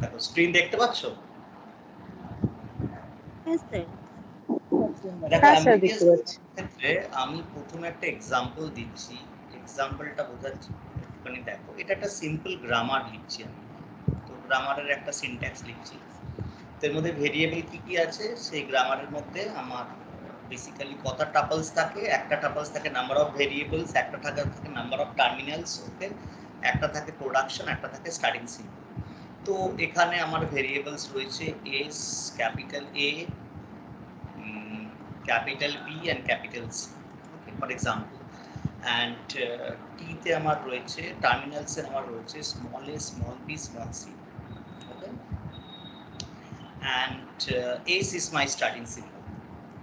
দেখো স্ক্রিন দেখতে পাচ্ছ? ক্ষেত্রে আমি প্রথমে একটা এক্সাম্পল দিচ্ছি, এক্সাম্পলটা বোঝাচ্ছি একটুখানি দেখো। এটা একটা সিম্পল গ্রামার লিখছি আমি, তো গ্রামারের একটা সিনট্যাক্স লিখছি। তো এর মধ্যে ভেরিয়েবল কি কি আছে, সেই গ্রামারের মধ্যে আমার বেসিক্যালি কত টাপলস থাকে, একটা টাপলস থাকে নাম্বার অফ ভেরিয়েবলস, একটা থাকে নাম্বার অফ টার্মিনালস, ওকে, একটা থাকে প্রোডাকশন, একটা থাকে স্টার্টিং সিম্বল। তো এখানে আমার ভেরিয়েবলস রয়েছে S, capital A, capital B and capital C, okay, for example, and T তে আমার রয়েছে টার্মিনালস এর আমার রয়েছে small a, small b, small c, okay, and S is my starting symbol,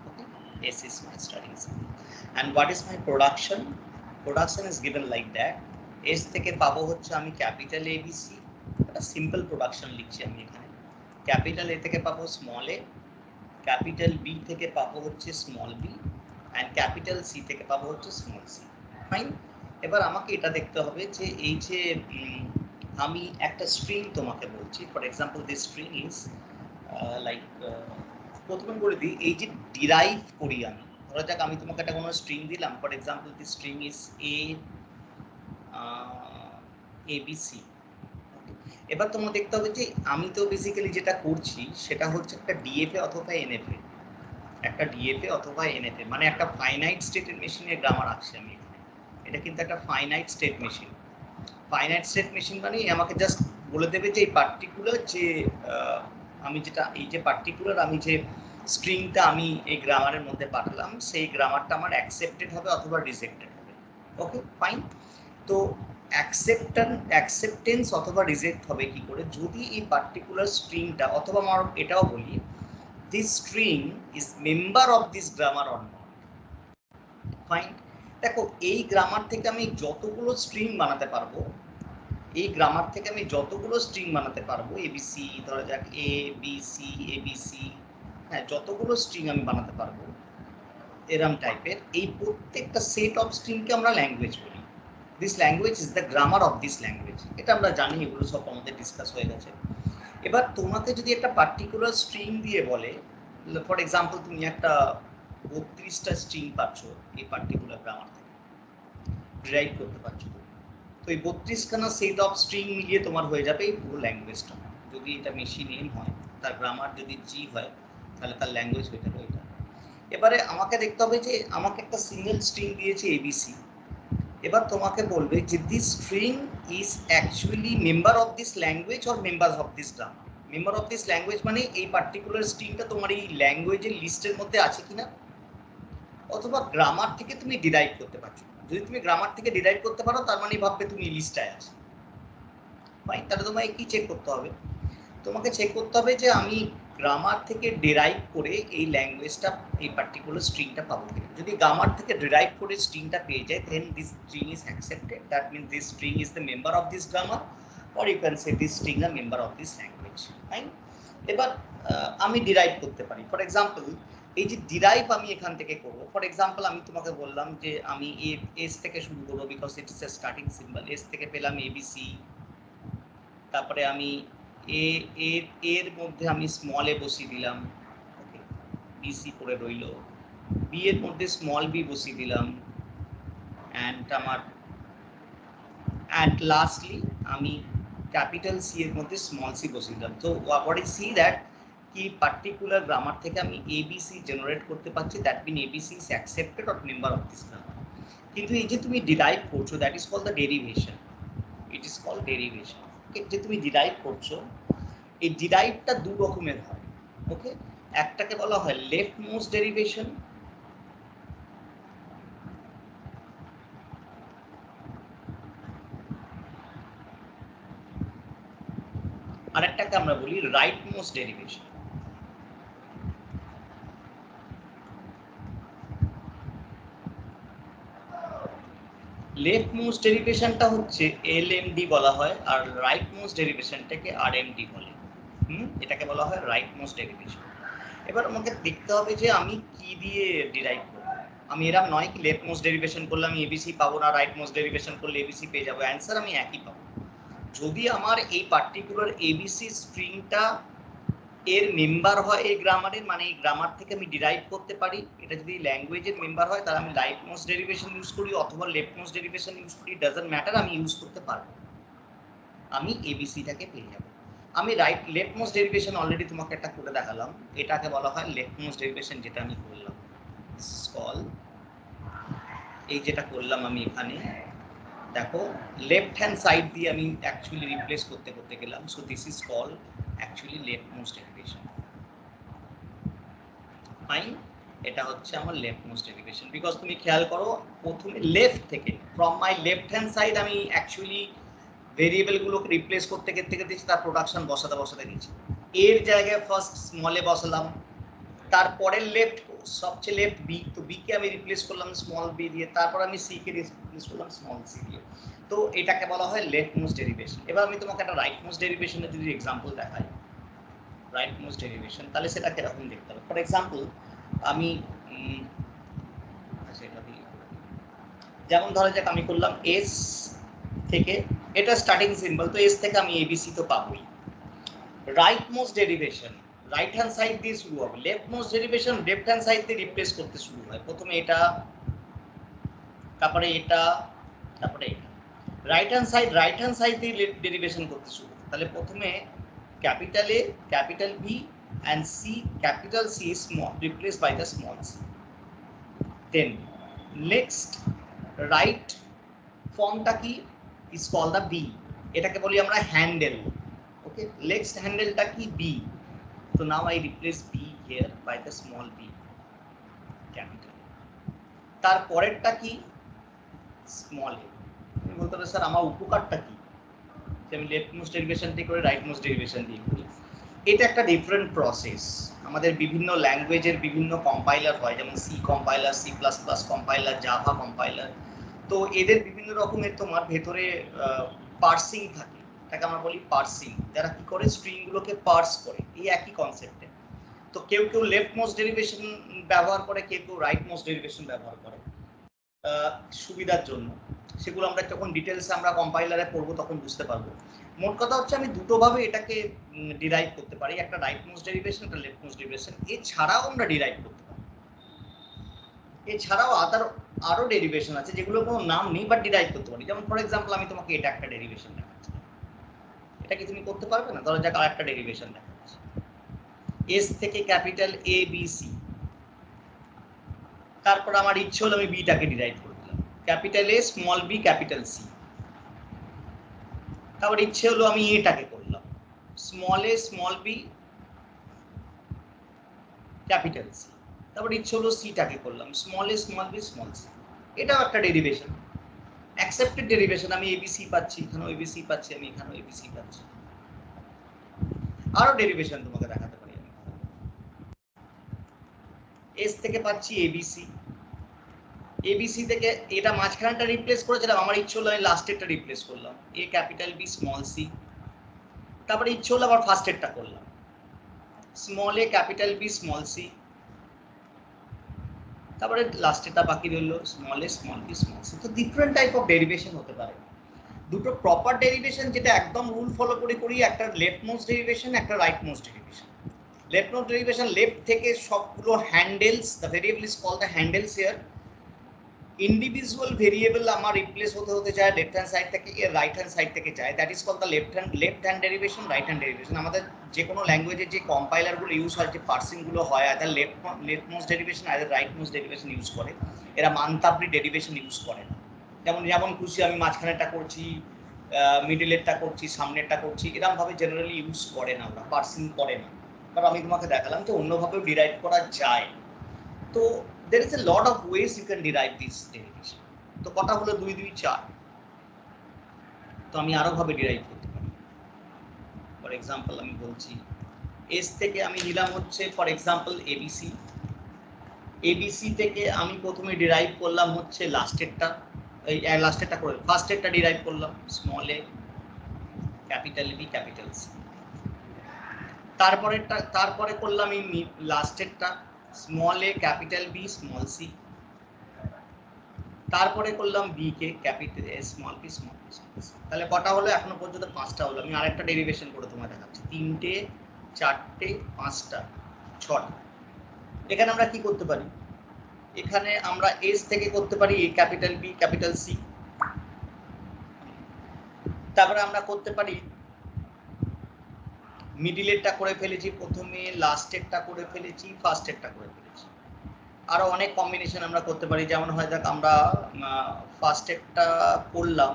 okay, S is my starting symbol. And what is my production? Production is given like that. S থেকে পাবো হচ্ছে আমি capital A B C, একটা simple production লিখছি আমি এখানে। Capital A থেকে পাবো স্মল a, ক্যাপিটাল বি থেকে পাবো হচ্ছে small B, and capital C থেকে পাবো হচ্ছে স্মল সি। ফাইন। এবার আমাকে এটা দেখতে হবে যে এই যে আমি একটা স্ট্রিং তোমাকে বলছি, for example this string is like, প্রথমে বলে দিই, এই যে ডিরাইভ করি আমি, ধরা যাক আমি তোমাকে একটা কোনো স্ট্রিং দিলাম, for example this string is ABC। এবার তোমার দেখতে হবে যে আমি তো বেসিক্যালি যেটা করছি সেটা হচ্ছে একটা ডিএফএ অথবা এনএফএ, একটা ডিএফএ অথবা এনএফএ, মানে একটা ফাইনাইট স্টেটের মেশিনের গ্রামার আছে আমি এখানে। এটা কিন্তু একটা finite state machine. Finite state machine মানে আমাকে জাস্ট বলে দেবে যে এই পার্টিকুলার যে আমি যেটা, এই যে পার্টিকুলার আমি যে স্ট্রিংটা আমি এই গ্রামারের মধ্যে পাঠালাম, সেই গ্রামারটা আমার অ্যাকসেপ্টেড হবে অথবা রিজেক্টেড হবে। Okay fine. তো অ্যাকসেপ্টেন্স অথবা রিজেক্ট হবে কি করে, যদি এই পার্টিকুলার স্ট্রিংটা, অথবা আমার এটাও বলি this string is member of this grammar or not. Fine. দেখো এই গ্রামার থেকে আমি যতগুলো স্ট্রিং বানাতে পারবো, এই গ্রামার থেকে আমি যতগুলো স্ট্রিং বানাতে পারবো, এবিসি ধরা যাক এ বি সি এবিসি, হ্যাঁ, যতগুলো স্ট্রিং আমি বানাতে পারবো এরম টাইপের, এই প্রত্যেকটা সেট অফ স্ট্রিংকে আমরা ল্যাঙ্গুয়েজ বলি। This language is the grammar of this language. এটা আমরা জানি, এগুলো সব আমাদের ডিসকাস হয়ে গেছে। এবার তোমাকে যদি একটা পার্টিকুলার স্ট্রিং দিয়ে বলে, ফর এক্সাম্পল তুমি একটা 32টা স্ট্রিং পাচ্ছ এই পার্টিকুলার গ্রামার থেকে, ডিরাইভ করতে পারছো, তো এই 32খানা সেট অফ স্ট্রিং মিলিয়ে তোমার হয়ে যাবে এই পুরো ল্যাঙ্গুয়েজটা। যদি এটা মেশিন এম হয়, তার গ্রামার যদি জি হয়, তাহলে তার ল্যাঙ্গুয়েজ হয়ে যাবে এটা। এবারে আমাকে দেখতে হবে যে আমাকে একটা সিঙ্গেল স্ট্রিং দিয়েছে এবিসি, এবার তোমাকে বলবে যে this string is actually member of this language or member of this grammar. Member of this language মানে এই পার্টিকুলার স্ট্রিংটা তোমার এই ল্যাঙ্গুয়েজের লিস্টের মধ্যে আছে কিনা, অথবা গ্রামার থেকে তুমি ডিরাইভ করতে পারছো। যদি তুমি গ্রামার থেকে ডিরাইভ করতে পারো, তার মানে ভাববে তুমি লিস্টায় আছো। ফাইন। তাহলে তোমাকে কি চেক করতে হবে, তোমাকে চেক করতে হবে যে আমি গ্রামার থেকে ডিরাইভ করে এই ল্যাঙ্গুয়েজটা, এই পার্টিকুলার স্ট্রিংটা পাবো কিনা। যদি গ্রামার থেকে ডিরাইভ করে স্ট্রিংটা পেয়ে যায়, then this string is accepted, that means this string is the member of this grammar, or you can say this string a member of this language. Fine. এবার আমি ডিরাইভ করতে পারি, ফর এক্সাম্পল এই যে ডিরাইভ আমি এখান থেকে করবো, ফর এক্সাম্পল আমি তোমাকে বললাম যে আমি এস থেকে শুরু করবো, because it is A starting symbol. S থেকে পেলাম এবিসি, তারপরে আমি এর মধ্যে আমি স্মল এ বসিয়ে দিলাম, ওকে, বিসি করে রইল। বি এর মধ্যে স্মল বি বসিয়ে দিলাম, অ্যান্ড লাস্টলি আমি ক্যাপিটাল সি এর মধ্যে স্মল সি বসিয়ে দিলাম। তো হোয়াট ইজ সি দ্যাট, কি পার্টিকুলার গ্রামার থেকে আমি এবিসি জেনারেট করতে পারছি, that mean ABC is accepted or member of this grammar. কিন্তু এই যে তুমি ডিরাইভ করছো, that is called the derivation, it is called derivation. যে তুমি ডিরাইভ করছো, এই ডিরাইভটা দু রকমের হয়, ওকে। একটাকে বলা হয় লেফট মোস্ট ডেরিভেশন, আর একটাকে আমরা বলি right most derivation. Left most ডেরিভেশনটা হচ্ছে এলএমডি বলা হয়, আর রাইট মোস্ট ডেরিভেশনটাকে আরএমডি বলে। এটাকে বলা হয় রাইট মোস্ট ডেরিভেশন। এবার আমাকে দেখতে হবে যে আমি কি দিয়ে ডিরাইভ করব। আমি এরকম নয় কি লেফট মোস্ট ডেরিভেশন করলে আমি এবিসি পাবো না, রাইট মোস্ট ডেরিভেশন করলে এবিসি পেয়ে যাবো, অ্যান্সার আমি একই পাবো। যদি আমার এই পার্টিকুলার এবিসি স্ট্রিংটা এর মেম্বার হয় এই গ্রামারের, মানে এই গ্রামার থেকে আমি ডিরাইভ করতে পারি, এটা যদি ল্যাঙ্গুয়েজের মেম্বার হয় তাহলে আমি রাইট মোস্ট ডেরিভেশন ইউজ করি অথবা লেফট মোস্ট ডেরিভেশন ইউজ করি, ডাজন্ট ম্যাটার, আমি ইউজ করতে পারবো, আমি এবিসিটাকে পেয়ে যাব। আমি right left most derivation already তোমাকে একটা করে দেখালাম, এটাকে বলা হয় লেফট মোস্ট ডেরিভেশন, যেটা আমি করলাম কল, এই যেটা করলাম আমি এখানে দেখো লেফট হ্যান্ড সাইড দিয়ে আমি অ্যাকচুয়ালি রিপ্লেস করতে করতে গেলাম, so this is call actually left most derivation. Fine, এটা হচ্ছে আমার লেফট মোস্ট ডেরিভেশন, বিকজ তুমি খেয়াল করো প্রথমে লেফট থেকে from my left hand side আমি অ্যাকচুয়ালি ভেরিয়েবলগুলোকে রিপ্লেস করতে করতে গেছি, তার প্রোডাকশন বসাতে বসাতে গেছি, এর জায়গায় ফার্স্ট স্মলে বসালাম, তারপরে লেফট সবচেয়ে লেফট বি, তো বি কে আমি রিপ্লেস করলাম স্মল বি দিয়ে, তারপর আমি সি কে রিপ্লেস করলাম স্মল সি দিয়ে, তো এটাকে বলা হয় লেফট মোস্ট ডেরিভেশন। এবার আমি তোমাকে একটা রাইট মোস্ট ডেরিভেশনের যদি এক্সাম্পল দেখাই, রাইট মোস্ট ডেরিভেশন, তাহলে সেটা কিরকম দেখতে হবে। ফর এক্সাম্পল আমি যেমন ধরা যাক আমি করলাম এস থেকে, এটা স্টার্টিং সিম্বল, তো এস থেকে আমি এবিসি তো পাবোই। Right most derivation right hand side দিয়ে শুরু হবে, left most derivation left hand side দিয়ে রিপ্লেস করতে শুরু হয়, প্রথমে এটা, তারপরে এটা, তারপরে এটা। রাইট হ্যান্ড সাইড দিয়ে ডেরিভেশন করতে শুরু হয়, তাহলে প্রথমে capital A capital B and C, capital C is small, replaced by the small c. Then next right formটা কি is called the B, এটাকে বলি আমরা হ্যান্ডেল, ওকে, next হ্যান্ডেলটা কি B, so now I replace B here by the small b capital, তারপরেরটা কি small a, তুমি বলতে পারো স্যার আমার উপকারটা কি, যে আমি লেফট মোস্ট ডেরিভেশন দিয়ে করে রাইট মোস্ট ডেরিভেশন দিয়ে করি, এটা একটা ডিফারেন্ট প্রসেস, আমাদের বিভিন্ন ল্যাঙ্গুয়েজের বিভিন্ন কম্পাইলার হয়, যেমন C compiler, C plus plus compiler, Java compiler, তো এদের বিভিন্ন রকমের তোমার ভেতরে পার্সিং থাকে, এটাকে আমরা বলি পার্সিং, যারা কি করে স্ট্রিংগুলোকে পার্স করে, এই একই কনসেপ্টে। তো কেউ কেউ লেফট মোস্ট ডেরিভেশন ব্যবহার করে, কেউ কেউ রাইট মোস্ট ডেরিভেশন ব্যবহার করে সুবিধার জন্য, সেগুলো আমরা যখন ডিটেলসে আমরা কম্পাইলারে পড়বো তখন বুঝতে পারবো। মোট কথা হচ্ছে আমি দুটোভাবে এটাকে ডিরাইভ করতে পারি, একটা রাইট মোস্ট ডেরিভেশন, একটা লেফট মোস্ট ডেরিভেশন, এছাড়াও আমরা ডিরাইভ করতে পারি, এছাড়াও আরো ডেরিভেশন আছে যেগুলো কোনো নাম নেই বাট ডিরাইভ করতে পারি, যেমন ফর এক্সাম্পল আমি তোমাকে এটা একটা ডেরিভেশন দেখাচ্ছি, এটা কি তুমি করতে পারবে না, ধরো যাক আরেকটা ডেরিভেশন দেখাচ্ছি, এস থেকে ক্যাপিটাল এ বি সি, তারপর আমার ইচ্ছে হলো আমি বিটাকে ডিরাইভ করে দিলাম, capital A small B capital C, তারপর ইচ্ছে হলো আমি এটাকে করলাম small A small B capital C, তারপর ইচ্ছে হলো সিটাকে করলাম small A small B small C, এটাও একটা ডেরিভেশন, অ্যাকসেপ্টেড ডেরিভেশন, আমি এবিসি পাচ্ছি, এখানেও এবিসি পাচ্ছি, আমি এখানেও এবিসি পাচ্ছি। আরো ডেরিভেশন তোমাকে দেখাতে পারি, আমি এস থেকে পাচ্ছি এবিসি, এবিসি থেকে এটা মাঝখানটা রিপ্লেস করেছিলাম, আমার ইচ্ছে হলো আমি লাস্টেরটা রিপ্লেস করলাম এ ক্যাপিটাল বি স্মল সি, তারপরে ইচ্ছে হলো আবার ফার্স্টেরটা করলাম small a capital B small C, তারপরে লাস্টেরটা বাকি রইল small A small B small C. তো ডিফারেন্ট টাইপ অফ ডেরিভেশন হতে পারে, দুটো প্রপার ডেরিভেশন যেটা একদম রুল ফলো করে করি, একটা লেফট মোস্ট ডেরিভেশন, একটা right most derivation. Left most derivation left থেকে সবগুলো handles, the variable is called the handles here, individual variable আমার রিপ্লেস হতে হতে যায় লেফট হ্যান্ড সাইড থেকে এর রাইট হ্যান্ড সাইড থেকে যায়, that is called the left hand derivation, right hand derivation. আমাদের যে কোনো ল্যাঙ্গুয়েজের যে কম্পাইলারগুলো ইউজ হয়, যে পার্সিংগুলো হয়, আদার লেফট মোস্ট ডেরিভেশন আদার রাইট মোস্ট ডেরিভেশন ইউজ করে, এরা মানতাবরি ডেরিভেশন ইউজ করে না, যেমন খুশি আমি মাঝখানেরটা করছি, মিডলেরটা করছি, সামনেরটা করছি, এরকমভাবে জেনারেলি ইউজ করে না, ওরা পার্সিং করে না, কারণ আমি তোমাকে দেখালাম যে অন্যভাবেও ডিরাইভ করা যায়। তো there is a lot of ways you can derive this derivation, তো কটা হলো 2 2 4, তো আমি আরো ভাবে ডিরাইভ করতে পারি। ফর এক্সাম্পল আমি বলছি এস থেকে আমি নিলাম হচ্ছে ফর এক্সাম্পল এবিসি, এবিসি থেকে আমি প্রথমে ডিরাইভ করলাম হচ্ছে লাস্টেরটা, এই লাস্টেরটা করে ফার্স্টেরটা ডিরাইভ করলাম small a capital B capital C, তারপরে করলাম এই লাস্টেরটা small a capital B small C, তারপরে করলাম বি কে capital S small B small b. তাহলে কটা হলো? এখনো পর্যন্ত 5টা হলো। আমি আরেকটা ডেরিভেশন করে তোমায় দেখাচ্ছি। 3টে 4টে 5টা 6টা। এখানে আমরা কি করতে পারি? এখানে আমরা এস থেকে করতে পারি এ ক্যাপিটাল বি ক্যাপিটাল সি। তারপরে আমরা করতে পারি মিডিলেরটা করে ফেলেছি প্রথমে, লাস্টেরটা করে ফেলেছি, ফার্স্টেরটা করে ফেলেছি। আরো অনেক কম্বিনেশন আমরা করতে পারি, যেমন হয় দেখ আমরা ফার্স্টেরটা করলাম,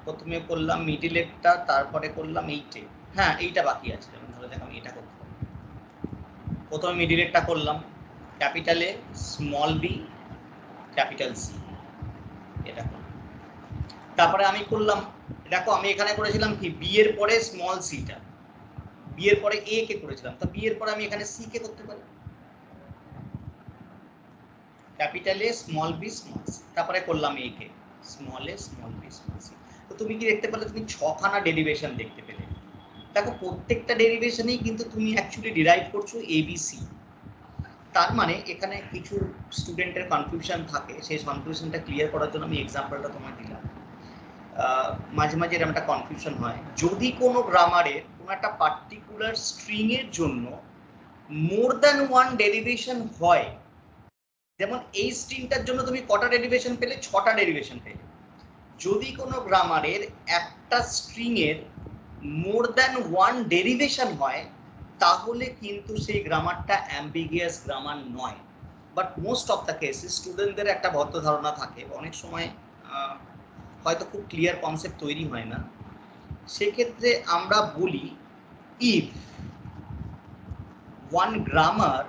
প্রথমে করলাম মিডিলেরটা, তারপরে করলাম এইটে। হ্যাঁ এইটা বাকি আছে, যেমন ধরো দেখ আমি এটা করতে পারি। প্রথমে মিডিলেরটা করলাম capital A small B capital C, এটা করলাম। তারপরে আমি করলাম, দেখো আমি এখানে করেছিলাম কি বি এর পরে স্মল সিটা, বি এর পরে এ কে করেছিলাম, তো বি এর পরে আমি এখানে সি কে করতে পারি capital A small B small C, তারপরে করলাম এ কে small A small B small C. তো তুমি কি দেখতে পেলে? তুমি 6খানা ডেরিভেশন দেখতে পেলে। দেখো প্রত্যেকটা ডেরিভেশনেই কিন্তু তুমি অ্যাকচুয়ালি ডিরাইভ করছো এবিসি। তার মানে এখানে কিছু স্টুডেন্টের কনফিউশন থাকে, সেই কনফিউশনটা ক্লিয়ার করার জন্য আমি এক্সাম্পলটা তোমায় দিলাম। মাঝে মাঝে এরকম একটা কনফিউশন হয়, যদি কোনো গ্রামারের কোনো একটা পার্টিকুলার স্ট্রিং এর জন্য মোর দ্যান ওয়ান ডেরিভেশন হয়, যেমন এই স্ট্রিংটার জন্য তুমি কটা ডেরিভেশন পেলে? 6টা ডেরিভেশন পেলে। যদি কোনো গ্রামারের একটা স্ট্রিং এর মোর দ্যান ওয়ান ডেরিভেশন হয়, তাহলে কিন্তু সেই গ্রামারটা অ্যাম্বিগিয়াস গ্রামার নয়। বাট মোস্ট অফ দ্য কেসে স্টুডেন্টদের একটা বদ্ধ ধারণা থাকে, অনেক সময় হয়তো খুব ক্লিয়ার কনসেপ্ট তৈরি হয় না, সেক্ষেত্রে আমরা বলি if one grammar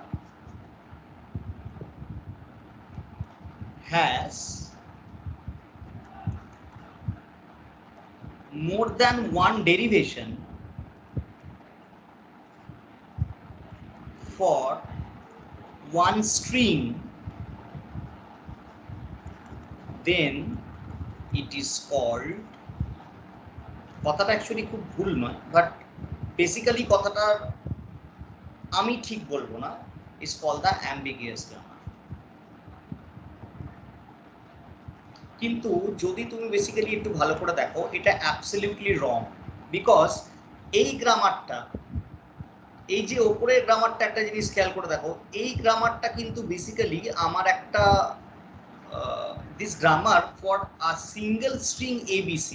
has more than one derivation for one string, then it is called, কথাটা অ্যাকচুয়ালি খুব ভুল নয়, বাট বেসিক্যালি কথাটা আমি ঠিক বলবো না, is called the ambiguous grammar. কিন্তু যদি তুমি বেসিক্যালি একটু ভালো করে দেখো, এটা অ্যাবসলিউটলি রং, বিকজ এই গ্রামারটা, এই যে ওপরের গ্রামারটা, একটা জিনিস খেয়াল করে দেখো, এই গ্রামারটা কিন্তু বেসিক্যালি আমার একটা this grammar for a single string ABC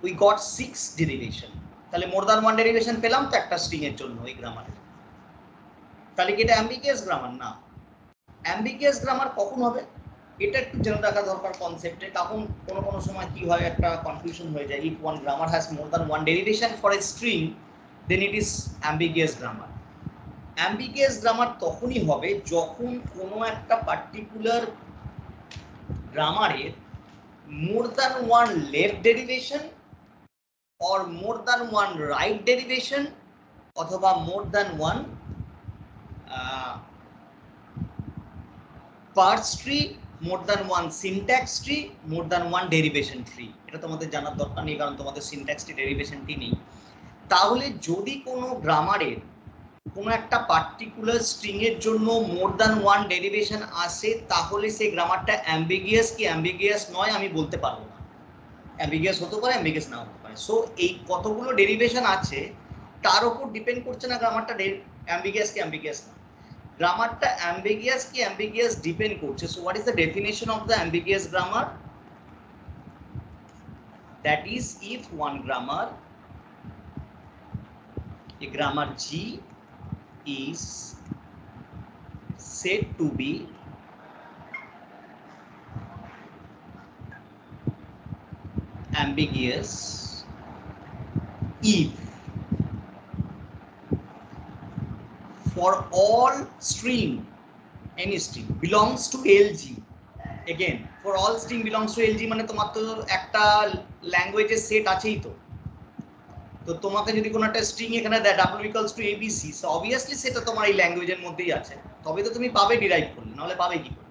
we got 6 derivation, তাহলে মোর দ্যান ওয়ান ডেরিভেশন পেলাম তো একটা স্ট্রিং এর জন্য এই গ্রামারে। তাহলে কি এটা অ্যাম্বিগিয়াস গ্রামার? না। অ্যাম্বিগিয়াস গ্রামার কখন হবে এটা একটু জেনে রাখা দরকার কনসেপ্টে। তখন কোনো সময় কি হয়, একটা কনফিউশন হয়ে যায়। If one grammar has more than one derivation for a string, then it is ambiguous grammar. Ambiguous grammar তখনই হবে যখন কোনো একটা পার্টিকুলার গ্রামারের more than one left derivation or more than one right derivation অথবা more than one parts tree, more than one syntax tree, more than one derivation tree। এটা তোমাদের জানার দরকার নেই, কারণ তোমাদের syntax tree derivation tree নেই। তাহলে যদি কোনো গ্রামারের কোনো একটা পার্টিকুলার স্ট্রিং এর জন্য মোর দ্যান ওয়ান ডেরিভেশন আসে, তাহলে সেই গ্রামারটা অ্যাম্বিগিয়াস কি অ্যাম্বিগিয়াস নয় আমি বলতে পারবো না। অ্যাম্বিগিয়াস হতে পারে, অ্যাম্বিগিয়াস না হতে পারে। সো এই কতগুলো ডেরিভেশন আছে তার উপর ডিপেন্ড করছে না গ্রামারটা অ্যাম্বিগিয়াস কি অ্যাম্বিগিয়াস না। গ্রামারটা অ্যাম্বিগিয়াস কি অ্যাম্বিগিয়াস ডিপেন্ড করছে। So what is the definition of the ambiguous grammar? That is if one grammar, a grammar G is said to be ambiguous if for all string, any string belongs to LG, again for all string belongs to LG মানে তোমার তো একটা ল্যাঙ্গুয়েজের set আছেই। তো তোমাকে যদি কোনো একটা স্ট্রিং এখানে দেয় w equals to abc, so obviously সেটা তোমার এই ল্যাঙ্গুয়েজের মধ্যেই আছে, তবে তো তুমি পাবে ডিরাইভ করলে, নাহলে পাবে কি করে?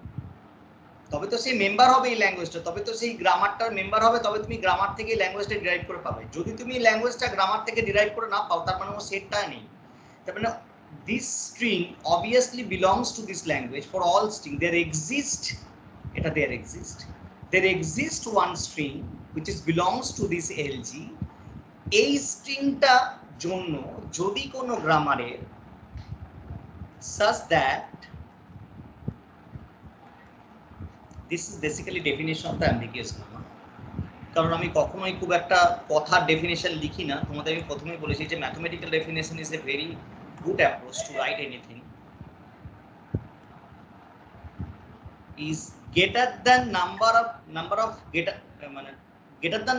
তবে তো সেই মেম্বার হবে এই ল্যাঙ্গুয়েজটা, তবে তো সেই গ্রামারটার মেম্বার হবে, তবে তুমি গ্রামার থেকে ল্যাঙ্গুয়েজটা ডিরাইভ করে পাবে। যদি তুমি ল্যাঙ্গুয়েজটা গ্রামার থেকে ডিরাইভ করে না পাও, তার মানে ও সেটটা নেই। তার মানে this string obviously belongs to this language. For all string there exists one string which is belongs to this LG. এই স্ট্রিংটা জন্য যদি কোনো গ্রামারের such that this is basically definition of the ambiguous grammar. কারণ আমি কখনোই খুব একটা কথার ডেফিনেশন লিখি না, তোমাদের আমি প্রথমেই বলেছি যে mathematical definition is a very good approach to write anything. Is greater than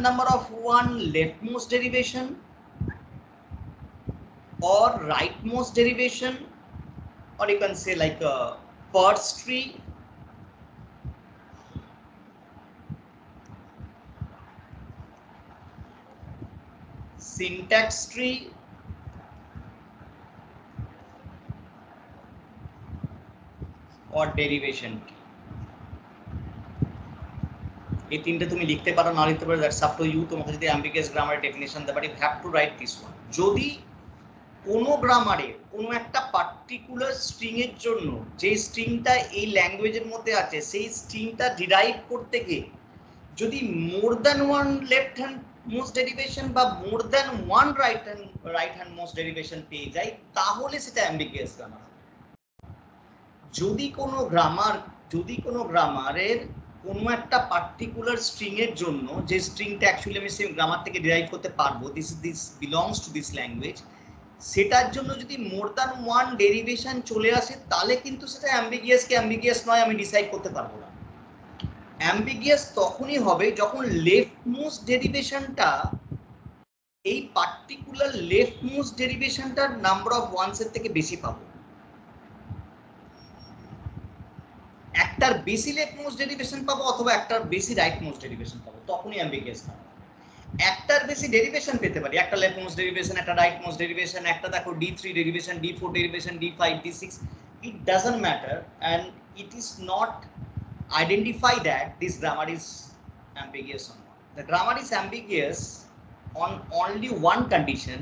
number of one leftmost derivation or rightmost derivation, or you can say like a Peirce tree, syntax tree, or derivation tree. এই তিনটে তুমি লিখতে পারো না লিখতে পারো, that's up to you. তোমাকে যদি অ্যাম্বিগুয়াস গ্রামারের ডেফিনেশন দেয়, but you have to write this one. যদি কোনো গ্রামারে কোনো একটা পার্টিকুলার স্ট্রিং এর জন্য যে স্ট্রিংটা এই ল্যাঙ্গুয়েজের মধ্যে আছে সেই স্ট্রিংটা ডিরাইভ করতে গিয়ে যদি more than one left hand most derivation বা more than one right hand most derivation পেয়ে যায়, তাহলে সেটা অ্যাম্বিগুয়াস গ্রামার। যদি কোনো গ্রামারের কোনো একটা পার্টিকুলার স্ট্রিং এর জন্য যে স্ট্রিংটা অ্যাকচুয়ালি আমি সেই গ্রামার থেকে ডিরাইভ করতে পারবো, this belongs to this language, সেটার জন্য যদি মোর দ্যান ওয়ান ডেরিভেশন চলে আসে, তাহলে কিন্তু সেটা অ্যাম্বিগুয়াস কি অ্যাম্বিগুয়াস নয় আমি ডিসাইড করতে পারবো না। অ্যাম্বিগুয়াস তখনই হবে যখন লেফটমোস্ট ডেরিভেশনটা, এই পার্টিকুলার লেফটমোস্ট ডেরিভেশনটার নাম্বার অফ ওয়ান্স এর থেকে বেশি পাবো। একটার বেশি লেফটমোস্ট ডেরিভেশন পাবো অথবা একটার বেশি রাইটমোস্ট ডেরিভেশন পাবো, তখনই অ্যাম্বিগুয়াস হবে। একটার বেশি ডেরিভেশন পেতে পারি, একটা লেফটমোস্ট ডেরিভেশন, একটা রাইটমোস্ট ডেরিভেশন, একটা দেখো D3 derivation, D4 derivation, D5, D6, it doesn't matter, and it is not identify that this grammar is ambiguous or not. The grammar is ambiguous on only one condition,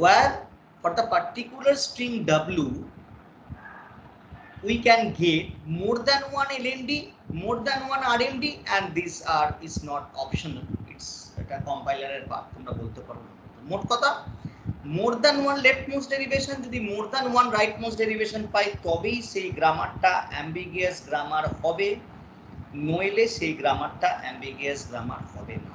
where for the particular string W we can get more than one LND, more than one RMD, and these is not optional. It's a compiler এর part, তোমরা বলতে পারো। মোট কথা, মোর than one leftmost derivation যদি more than one rightmost derivation পাই, তবেই সেই গ্রামারটা ambiguous grammar হবে, নইলে সেই গ্রামারটা অ্যাম্বিগুয়াস গ্রামার হবে না।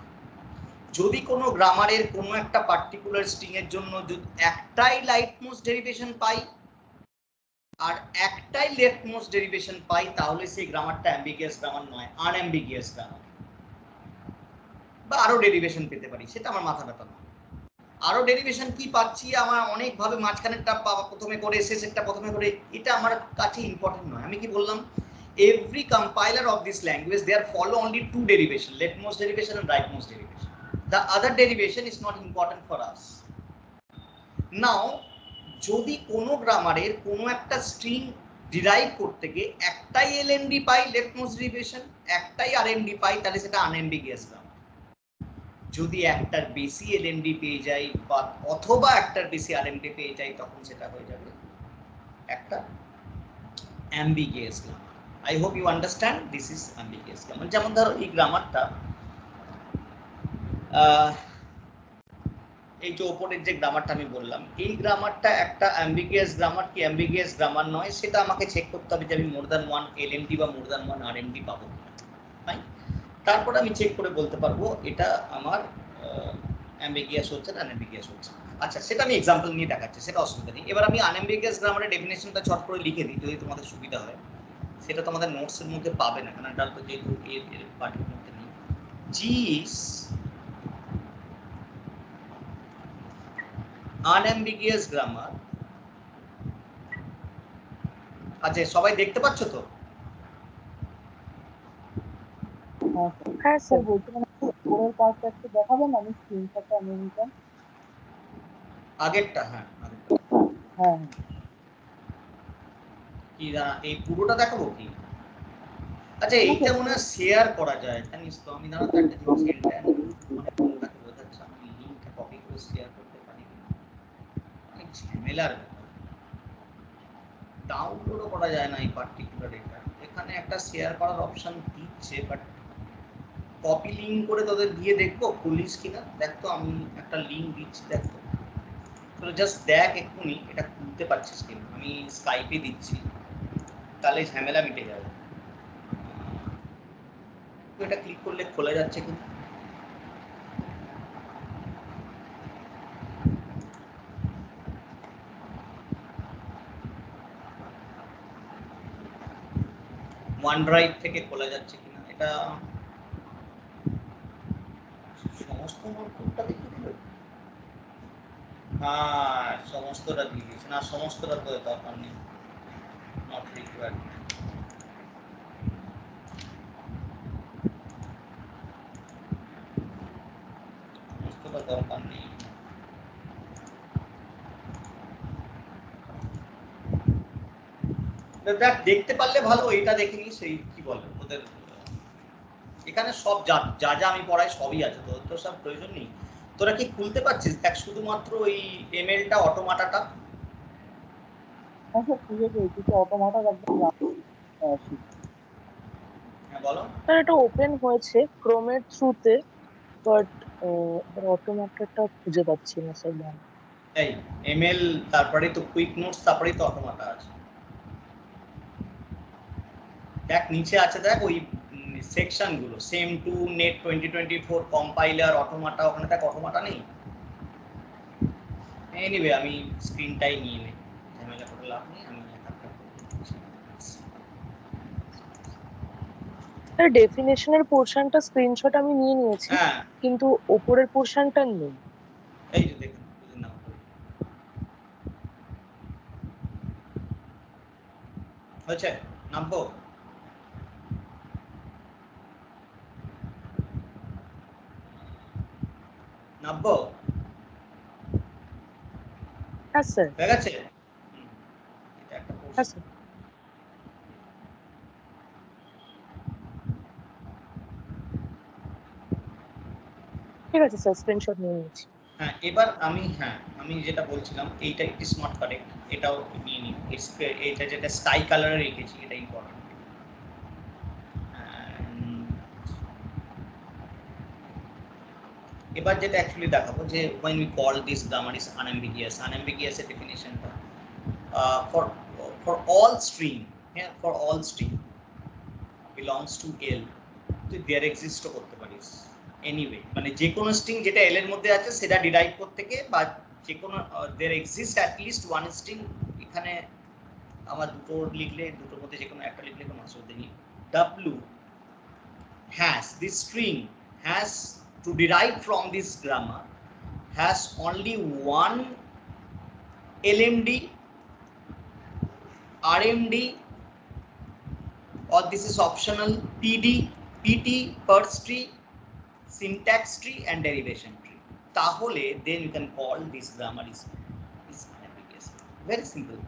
যদি কোনো গ্রামারের কোনো একটা পার্টিকুলার স্ট্রিং এর জন্য যদি একটাই রাইটমোস্ট ডেরিভেশন পাই আর একটাই লেফটমোস্ট ডেরিভেশন পাই, তাহলে সেই গ্রামারটা অ্যাম্বিগুয়াস গ্রামার নয়, আনঅ্যাম্বিগুয়াস গ্রামার। বা আরো ডেরিভেশন পেতে পারি, সেটা আমার মাথা ব্যথা না। আরো ডেরিভেশন কি পাচ্ছি, আমার অনেক ভাবে মাঝখানেরটা প্রথমে করে শেষেরটা প্রথমে করে, এটা আমার কাছে ইম্পর্টেন্ট নয়। আমি কি বললাম, every compiler of this language there follow only two derivation, leftmost derivation and rightmost derivation. The other derivation is not important for us. Now যদি কোনো গ্রামারের কোনো একটা স্ট্রিং ডিরাইভ করতে গিয়ে একটাই এলএনডি পাই লেফটমোস্ট ডেরিভেশন, একটাই আরএমডি পাই, তাহলে সেটা আনঅ্যাম্বিগুয়াস গ্রামার। যদি একটার বেশি এলএনডি পেয়ে যাই বা অথবা একটার বেশি আরএমডি পেয়ে যাই, তখন সেটা হয়ে যাবে একটা ambiguous grammar. I hope you understand this is ambiguous grammar. যেমন ধরো এই গ্রামারটা, এই যে ওপরের যে গ্রামারটা আমি বললাম, এই গ্রামারটা একটা অ্যাম্বিগুয়াস গ্রামার কি অ্যাম্বিগুয়াস গ্রামার নয়, সেটা আমাকে চেক করতে হবে যে আমি মোর দ্যান ওয়ান এলএনডি বা মোর দ্যান ওয়ান আরএমডি পাবো কিনা। ফাইন, তারপর আমি চেক করে বলতে পারবো এটা আমার অ্যাম্বিগুয়াস হচ্ছে না আনঅ্যাম্বিগুয়াস হচ্ছে। আচ্ছা, সেটা আমি এক্সাম্পল নিয়ে দেখাচ্ছি, সেটা অসুবিধা নেই। এবার আমি আনঅ্যাম্বিগুয়াস গ্রামারের ডেফিনেশনটা চট করে লিখে দিই যদি তোমাদের সুবিধা হয়। সেটা তোমাদের নোটসের মধ্যে পাবে না, কারণ এটা তো যেহেতু এর পার্টের মধ্যে নেই। জি ইজ আনঅ্যাম্বিগুয়াস গ্রামার। আচ্ছা, সবাই দেখতে পাচ্ছ তো? হ্যাঁ স্যার, বলছিলাম পরের পার্টটা একটু দেখাবেন, আমি স্ক্রিনশটটা নিয়ে নিতাম। আগেরটা? হ্যাঁ, আগেরটা। হ্যাঁ, কি এই পুরোটা দেখাবো কি? আচ্ছা, এইটা মনে হয় শেয়ার করা যায়, জানিস তো? আমি দাঁড়াতে একটা জিনিস মানে কোনটাকে বোঝাচ্ছে, আমি লিংকটা কপি করে শেয়ার করতে পারি, অনেক ঝামেলার ব্যাপার। ডাউনলোডও করা যায় না এই পার্টিকুলার এটা। এখানে একটা শেয়ার করার অপশন দিচ্ছে, বাট কপি লিঙ্ক করে তোদের দিয়ে দেখবো খুলিস কিনা। দেখ তো, আমি একটা লিঙ্ক দিচ্ছি, দেখ তো, তোরা জাস্ট দেখ এক্ষুনি এটা খুলতে পারছিস কিনা। আমি স্কাইপে দিচ্ছি, তাহলে ঝামেলা মিটে যাবে। তো এটা ক্লিক করলে খোলা যাচ্ছে কিনা। ওয়ান ড্রাইভ থেকে খোলা যাচ্ছে কিনা এটা সমস্ত নোটবুকটা দেখে দিল। হ্যাঁ, সমস্তটা দিয়ে দিয়েছে না, সমস্তটা তো দরকার নেই, নট রিকোয়ার্ড। সমস্তটা দরকার নেই। দেখ, দেখতে পারলে ভালো, এটা দেখে নি সেই কি বলে ওদের এখানে সব যা যা যা আমি পড়াই সবই আছে, তোদের তো সব প্রয়োজন নেই। তোরা কি খুলতে পারছিস? দেখ শুধুমাত্র ওই এমএলটা অটোমাটাটা। স্যার খুঁজে পেয়েছি তো, অটোমাটার একদম হ্যাঁ বলো। স্যার এটা ওপেন হয়েছে ক্রোমের থ্রুতে, বাট এবার অটোমাটাটা খুঁজে পাচ্ছি না স্যার। এই এমএল, তারপরে তো কুইক নোটস, তারপরেই তো অটোমাটা আছে। দেখ নিচে আছে, দেখ ওই সেকশন গুলো, সেম টু নেট 2024 কম্পাইলার অটোমাটা, ওখানে দেখ অটোমাটা নেই। এনিওয়ে আমি স্ক্রিনটাই নিয়ে নেই, ঝামেলা করে লাভ নেই। আমি স্যার ডেফিনেশনের পোরশনটা স্ক্রিনশট আমি নিয়ে নিয়েছি, হ্যাঁ কিন্তু ওপরের পোরশনটা নেই। এই যে দেখুন, বুঝে নাও হয়েছে। নামবো, নামবো, হ্যাঁ স্যার। হয়ে গেছে। এটা একটা হ্যাঁ পোর্শন। স্যার, ঠিক আছে স্যার, স্ক্রিনশট নিয়ে নিয়েছি। হ্যাঁ এবার আমি যেটা বলছিলাম, এইটা একটি স্মার্ট কারেক্ট, এটাও নিয়ে নিই। এটা যেটা স্কাই কালারে রেখেছি, এটা ইম্পর্টেন্ট। এবার যেটা অ্যাকচুয়ালি দেখাবো যে when we call this grammar is unambiguous, unambiguous এর ডেফিনিশনটা for all string, yeah, for all string belongs to L, তুই there exist করতে পারিস এনিওয়ে, মানে যে কোনো স্ট্রিং যেটা এল এর মধ্যে আছে সেটা ডিরাইভ করতে গিয়ে, বা যে কোনো there exist at least one string, এখানে আমার দুটো লিখলে দুটোর মধ্যে যে কোনো একটা লিখলে কোনো অসুবিধা নেই। W has, this string has, to derive from this grammar, has only one LMD, RMD, or this is optional, PD, PT, first tree, syntax tree and derivation tree. তাহলে then you can call this grammar is unambiguous. Very simple.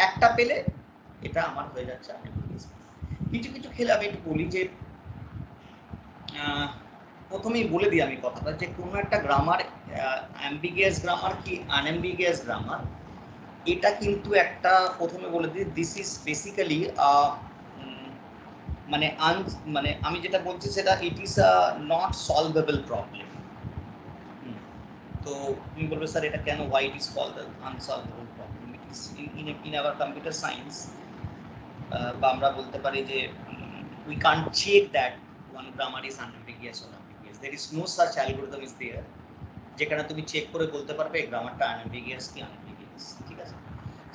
একটা পেলে এটা আমার হয়ে যাচ্ছে unambiguous। কিছু কিছু খেলে আমি একটু বলি যে প্রথমেই বলে দিই আমি কথাটা, যে কোনো একটা গ্রামার অ্যাম্বিগিয়াস গ্রামার কি আনঅ্যাম্বিগিয়াস গ্রামার, এটা কিন্তু একটা প্রথমে বলে দিই, দিস ইজ বেসিক্যালি মানে মানে আমি যেটা বলছি সেটা it is a not solvable problem. তো তুমি বলবে স্যার এটা কেন, why it is called unsolvable problem? It is in our computer science, বা আমরা বলতে পারি যে we can't check that one grammar is unambiguous or ambiguous. There is no such algorithm is there যেখানে তুমি চেক করে বলতে পারবে এই গ্রামারটা unambiguous কি unambiguous, ঠিক আছে?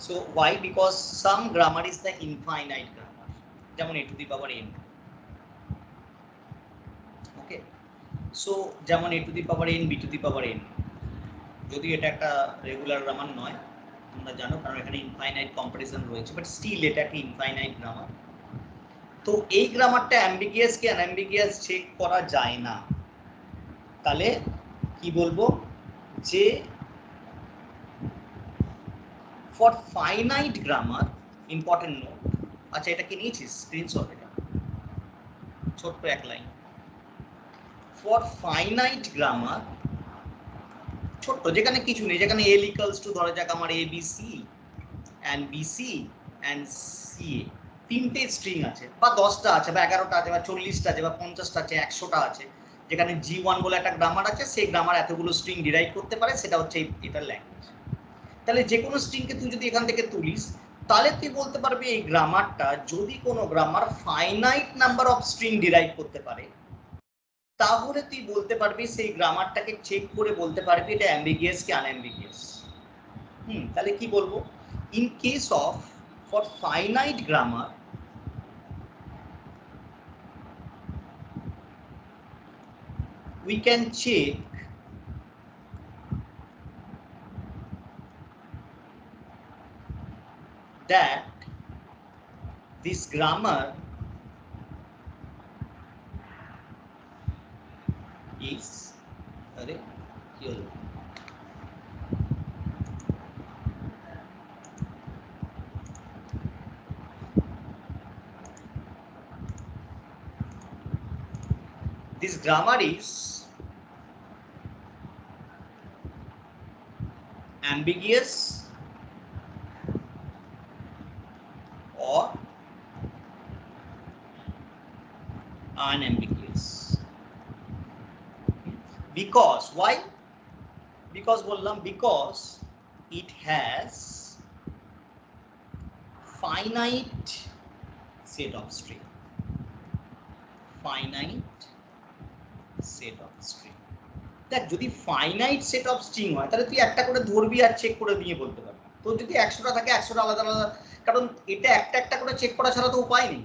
So why? Because some grammar is the infinite grammar, যেমন a to the power n, okay? So যেমন a to the power n, b to the power n, যদি এটা একটা রেগুলার গ্রামার নয় তোমরা জানো, কারণ এখানে ইনফাইনাইট কম্পারিজন রয়েছে, বাট স্টিল এটা একটা ইনফাইনাইট গ্রামার। তো এই গ্রামারটা অ্যাম্বিগিয়াস কি আনঅ্যাম্বিগিয়াস চেক করা যায় না, তাহলে কি বলবো যে for finite grammar, important note, আচ্ছা এটা কি নিয়েছিস স্ক্রিনশট? এটা ছোট্ট এক লাইন, ফর ফাইনাইট গ্রামার, ছোট্ট, যেখানে কিছু নেই, যেখানে এল ইকুয়ালস টু, ধরা যাক আমার ABC and BC and CA তিনটে স্ট্রিং আছে বা 10টা আছে বা 11টা আছে বা 40টা আছে বা 50টা আছে 100টা আছে, যেখানে G1 বলে একটা গ্রামার আছে, সেই গ্রামার এতগুলো স্ট্রিং ডিরাইভ করতে পারে, সেটা হচ্ছে এটার ল্যাঙ্গুয়েজ। তাহলে যে কোনো স্ট্রিংকে তুই যদি এখান থেকে তুলিস, তাহলে তুই বলতে পারবি এই গ্রামারটা, যদি কোনো grammar finite number of string derive করতে পারে, তাহলে তুই বলতে পারবি সেই গ্রামারটাকে চেক করে বলতে পারবি এটা অ্যাম্বিগিয়াস কি আনঅ্যাম্বিগিয়াস। তাহলে কি বলবো, in case of for finite grammar we can check that this grammar is this grammar is ambiguous or unambiguous. Because why? Because bollam because it has finite set of string. Finite set of string. দেখ যদি finite set of string হয় তাহলে তুই একটা করে ধরবি আর check করে নিয়ে বলতে পারবি। তো যদি 100টা থাকে 100টা আলাদা আলাদা, কারণ এটা একটা একটা করে চেক করা ছাড়া তো উপায় নেই।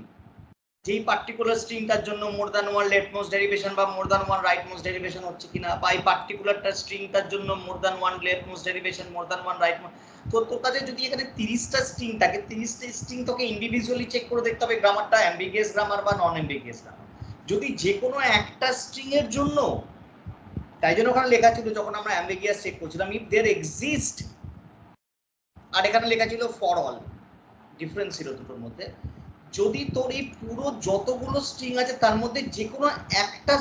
যেই পার্টিকুলার স্ট্রিংটার জন্য more than one left most derivation বা more than one right most derivation হচ্ছে কিনা, বা এই পার্টিকুলারটা স্ট্রিংটার জন্য more than one left most derivation, more than one rightmost, তো তোর কাছে যদি এখানে 30টা স্ট্রিং থাকে, 30টা স্ট্রিং তোকে ইন্ডিভিজুয়ালি চেক করে দেখতে হবে গ্রামারটা অ্যাম্বিগিয়াস গ্রামার বা নন অ্যাম্বিগিয়াস গ্রামার। যদি যে কোনো একটা স্ট্রিং এর জন্য, তাই জন্য ওখানে লেখা ছিল যখন আমরা অ্যাম্বিগিয়াস চেক করছিলাম ইফ देयर এক্সিস্ট, আর এখানে লেখা ছিল ফর অল, ডিফারেন্স ছিল দুটোর মধ্যে। যদি তোর এই পুরো যতগুলো স্ট্রিং আছে তার মধ্যে যে কোনো একটা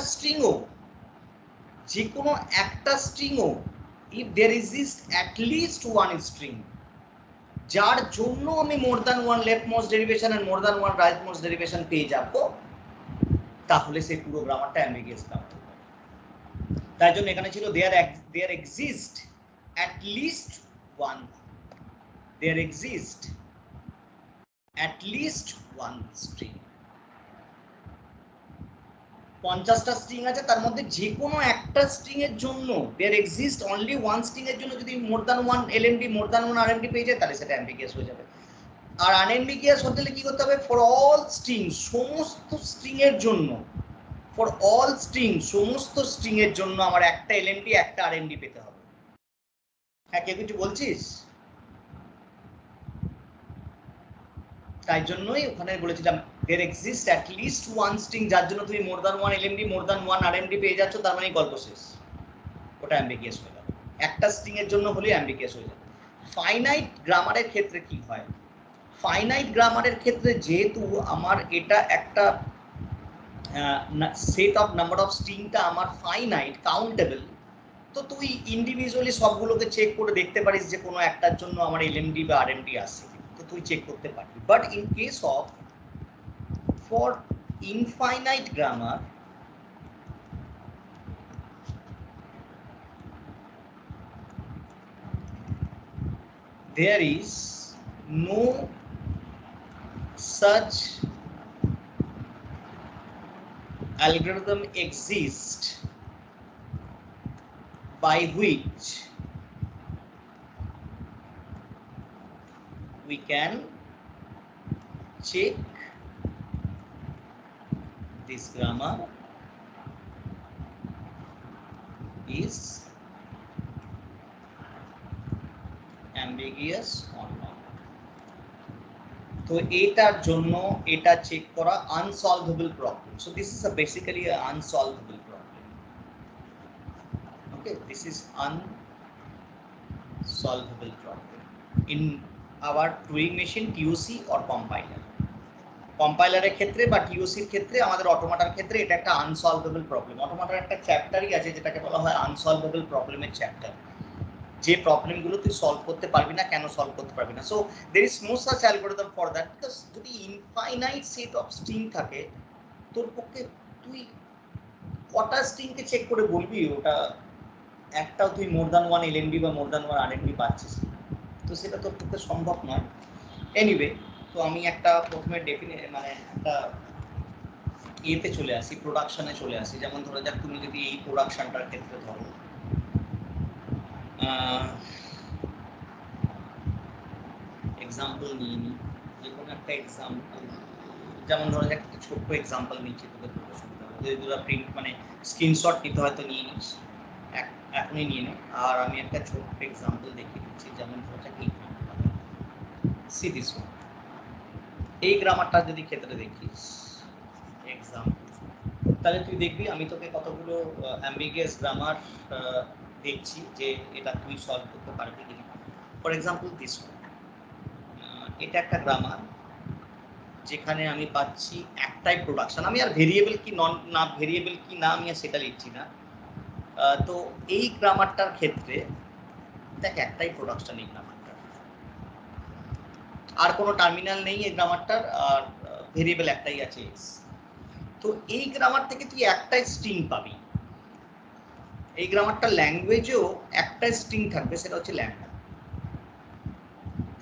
স্ট্রিংও if there exist at least one string যার জন্য আমি more than one left most derivation and more than one right most derivation পেয়ে যাব, তাহলে সেই পুরো গ্রামারটা অ্যাম্বিগিয়াস গ্রামার। তাই জন্য এখানে ছিল there exist at least one string। 50টা স্ট্রিং আছে তার মধ্যে যে কোনো একটা স্ট্রিং এর জন্য there exist only one string এর জন্য যদি more than one LMD more than one RMD পেয়ে যায় তাহলে সেটা অ্যাম্বিগিয়াস হয়ে যাবে। আর আনঅ্যাম্বিগিয়াস হতে হলে কি করতে হবে, ফর অল স্ট্রিং, সমস্ত স্ট্রিং এর জন্য, ফর অল স্ট্রিং সমস্ত স্ট্রিং এর জন্য আমার একটা এলএমডি একটা আরএমডি পেতে হবে। হ্যাঁ, কে কিছু বলছিস? তাই জন্যই ওখানে বলেছিলাম there exists at least one string যার জন্য তুমি more than one LMD more than one RMD পেয়ে যাচ্ছ, তার মানে গল্প শেষ, ওটা অ্যাম্বিগিয়াস হয়ে যাবে। একটা স্ট্রিং এর জন্য হলে অ্যাম্বিগিয়াস হয়ে যাবে। ফাইনাইট গ্রামারের ক্ষেত্রে কি হয়, ফাইনাইট গ্রামারের ক্ষেত্রে যেহেতু আমার এটা একটা সেট অফ নাম্বার অফ স্ট্রিংটা আমার ফাইনাইট কাউন্টেবল, তো তুই ইন্ডিভিজুয়ালি সবগুলোকে চেক করে দেখতে পারিস যে কোনো একটার জন্য আমার এলএমডি বা আরএমডি আসছে, তো তুই চেক করতে পারবি। But in case of for infinite grammar there is no such algorithm exists by which we can check this grammar is ambiguous or not। তো এটার জন্য এটা চেক করা unsolvable problem. So this is basically a unsolvable problem. Okay, this is unsolvable problem in our Turing machine, TOC or compiler. কম্পাইলারের ক্ষেত্রে বা টিওসির ক্ষেত্রে, আমাদের অটোমাটার ক্ষেত্রে এটা একটা আনসলভেবল প্রবলেম। অটোমাটার একটা চ্যাপ্টারই আছে যেটাকে বলা হয় আনসলভেবল প্রবলেমের চ্যাপ্টার। যে প্রবলেমগুলো তুই সলভ করতে পারবি না, কেন সলভ করতে পারবি না। So there is no such algorithm for that, because যদি ইনফাইনাইট সেট অফ স্ট্রিং থাকে তোর পক্ষে তুই কটা স্ট্রিংকে চেক করে বলবি ওটা একটাও তুই মোর দ্যান ওয়ান এলএনডি বা মোর দ্যান ওয়ান আরএনডি পাচ্ছিস, তো সেটা তোর পক্ষে সম্ভব নয়। এনিওয়ে, তো আমি একটা প্রথমে মানে একটা ইয়েতে চলে আসি, প্রোডাকশনে চলে আসি। যেমন ধরো যাক তুমি যদি এই প্রোডাকশনটার ক্ষেত্রে ধরো এক্সাম্পল নিয়ে নিই, যে কোনো একটা এক্সাম্পল, যেমন ধরো যাক একটা ছোট্ট এক্সাম্পল নিচ্ছি, তোদের পক্ষে সুবিধা হবে। যদি তোরা প্রিন্ট মানে স্ক্রিনশট নিতে হয়তো নিয়ে নিস, এখনই নিয়ে নে। আর আমি একটা ছোট্ট এক্সাম্পল দেখিয়ে দিচ্ছি। যেমন ধরো যাক এই সি দিস ওয়ান, এই গ্রামারটা যদি ক্ষেত্রে দেখিস এক্সাম্পল, তাহলে তুই দেখবি আমি তোকে কতগুলো অ্যাম্বিগিয়াস গ্রামার দেখছি যে এটা তুই সলভ করতে পারবি কিনা। ফর এক্সাম্পল দিস ওয়ান, এটা একটা গ্রামার যেখানে আমি পাচ্ছি একটাই প্রোডাকশন। আমি আর ভেরিয়েবল কি নন না ভেরিয়েবল কি না আমি আর সেটা লিখছি না। তো এই গ্রামারটার ক্ষেত্রে দেখ একটাই প্রোডাকশন এই গ্রামারটার, আর কোনো টার্মিনাল নেই এই গ্রামারটার, আর ভেরিয়েবল একটাই আছে এস। তো এই গ্রামার থেকে তুই একটাই স্ট্রিং পাবি। এই গ্রামারটার ল্যাঙ্গুয়েজেও একটা স্ট্রিং থাকবে, সেটা হচ্ছে ল্যাম্ডা।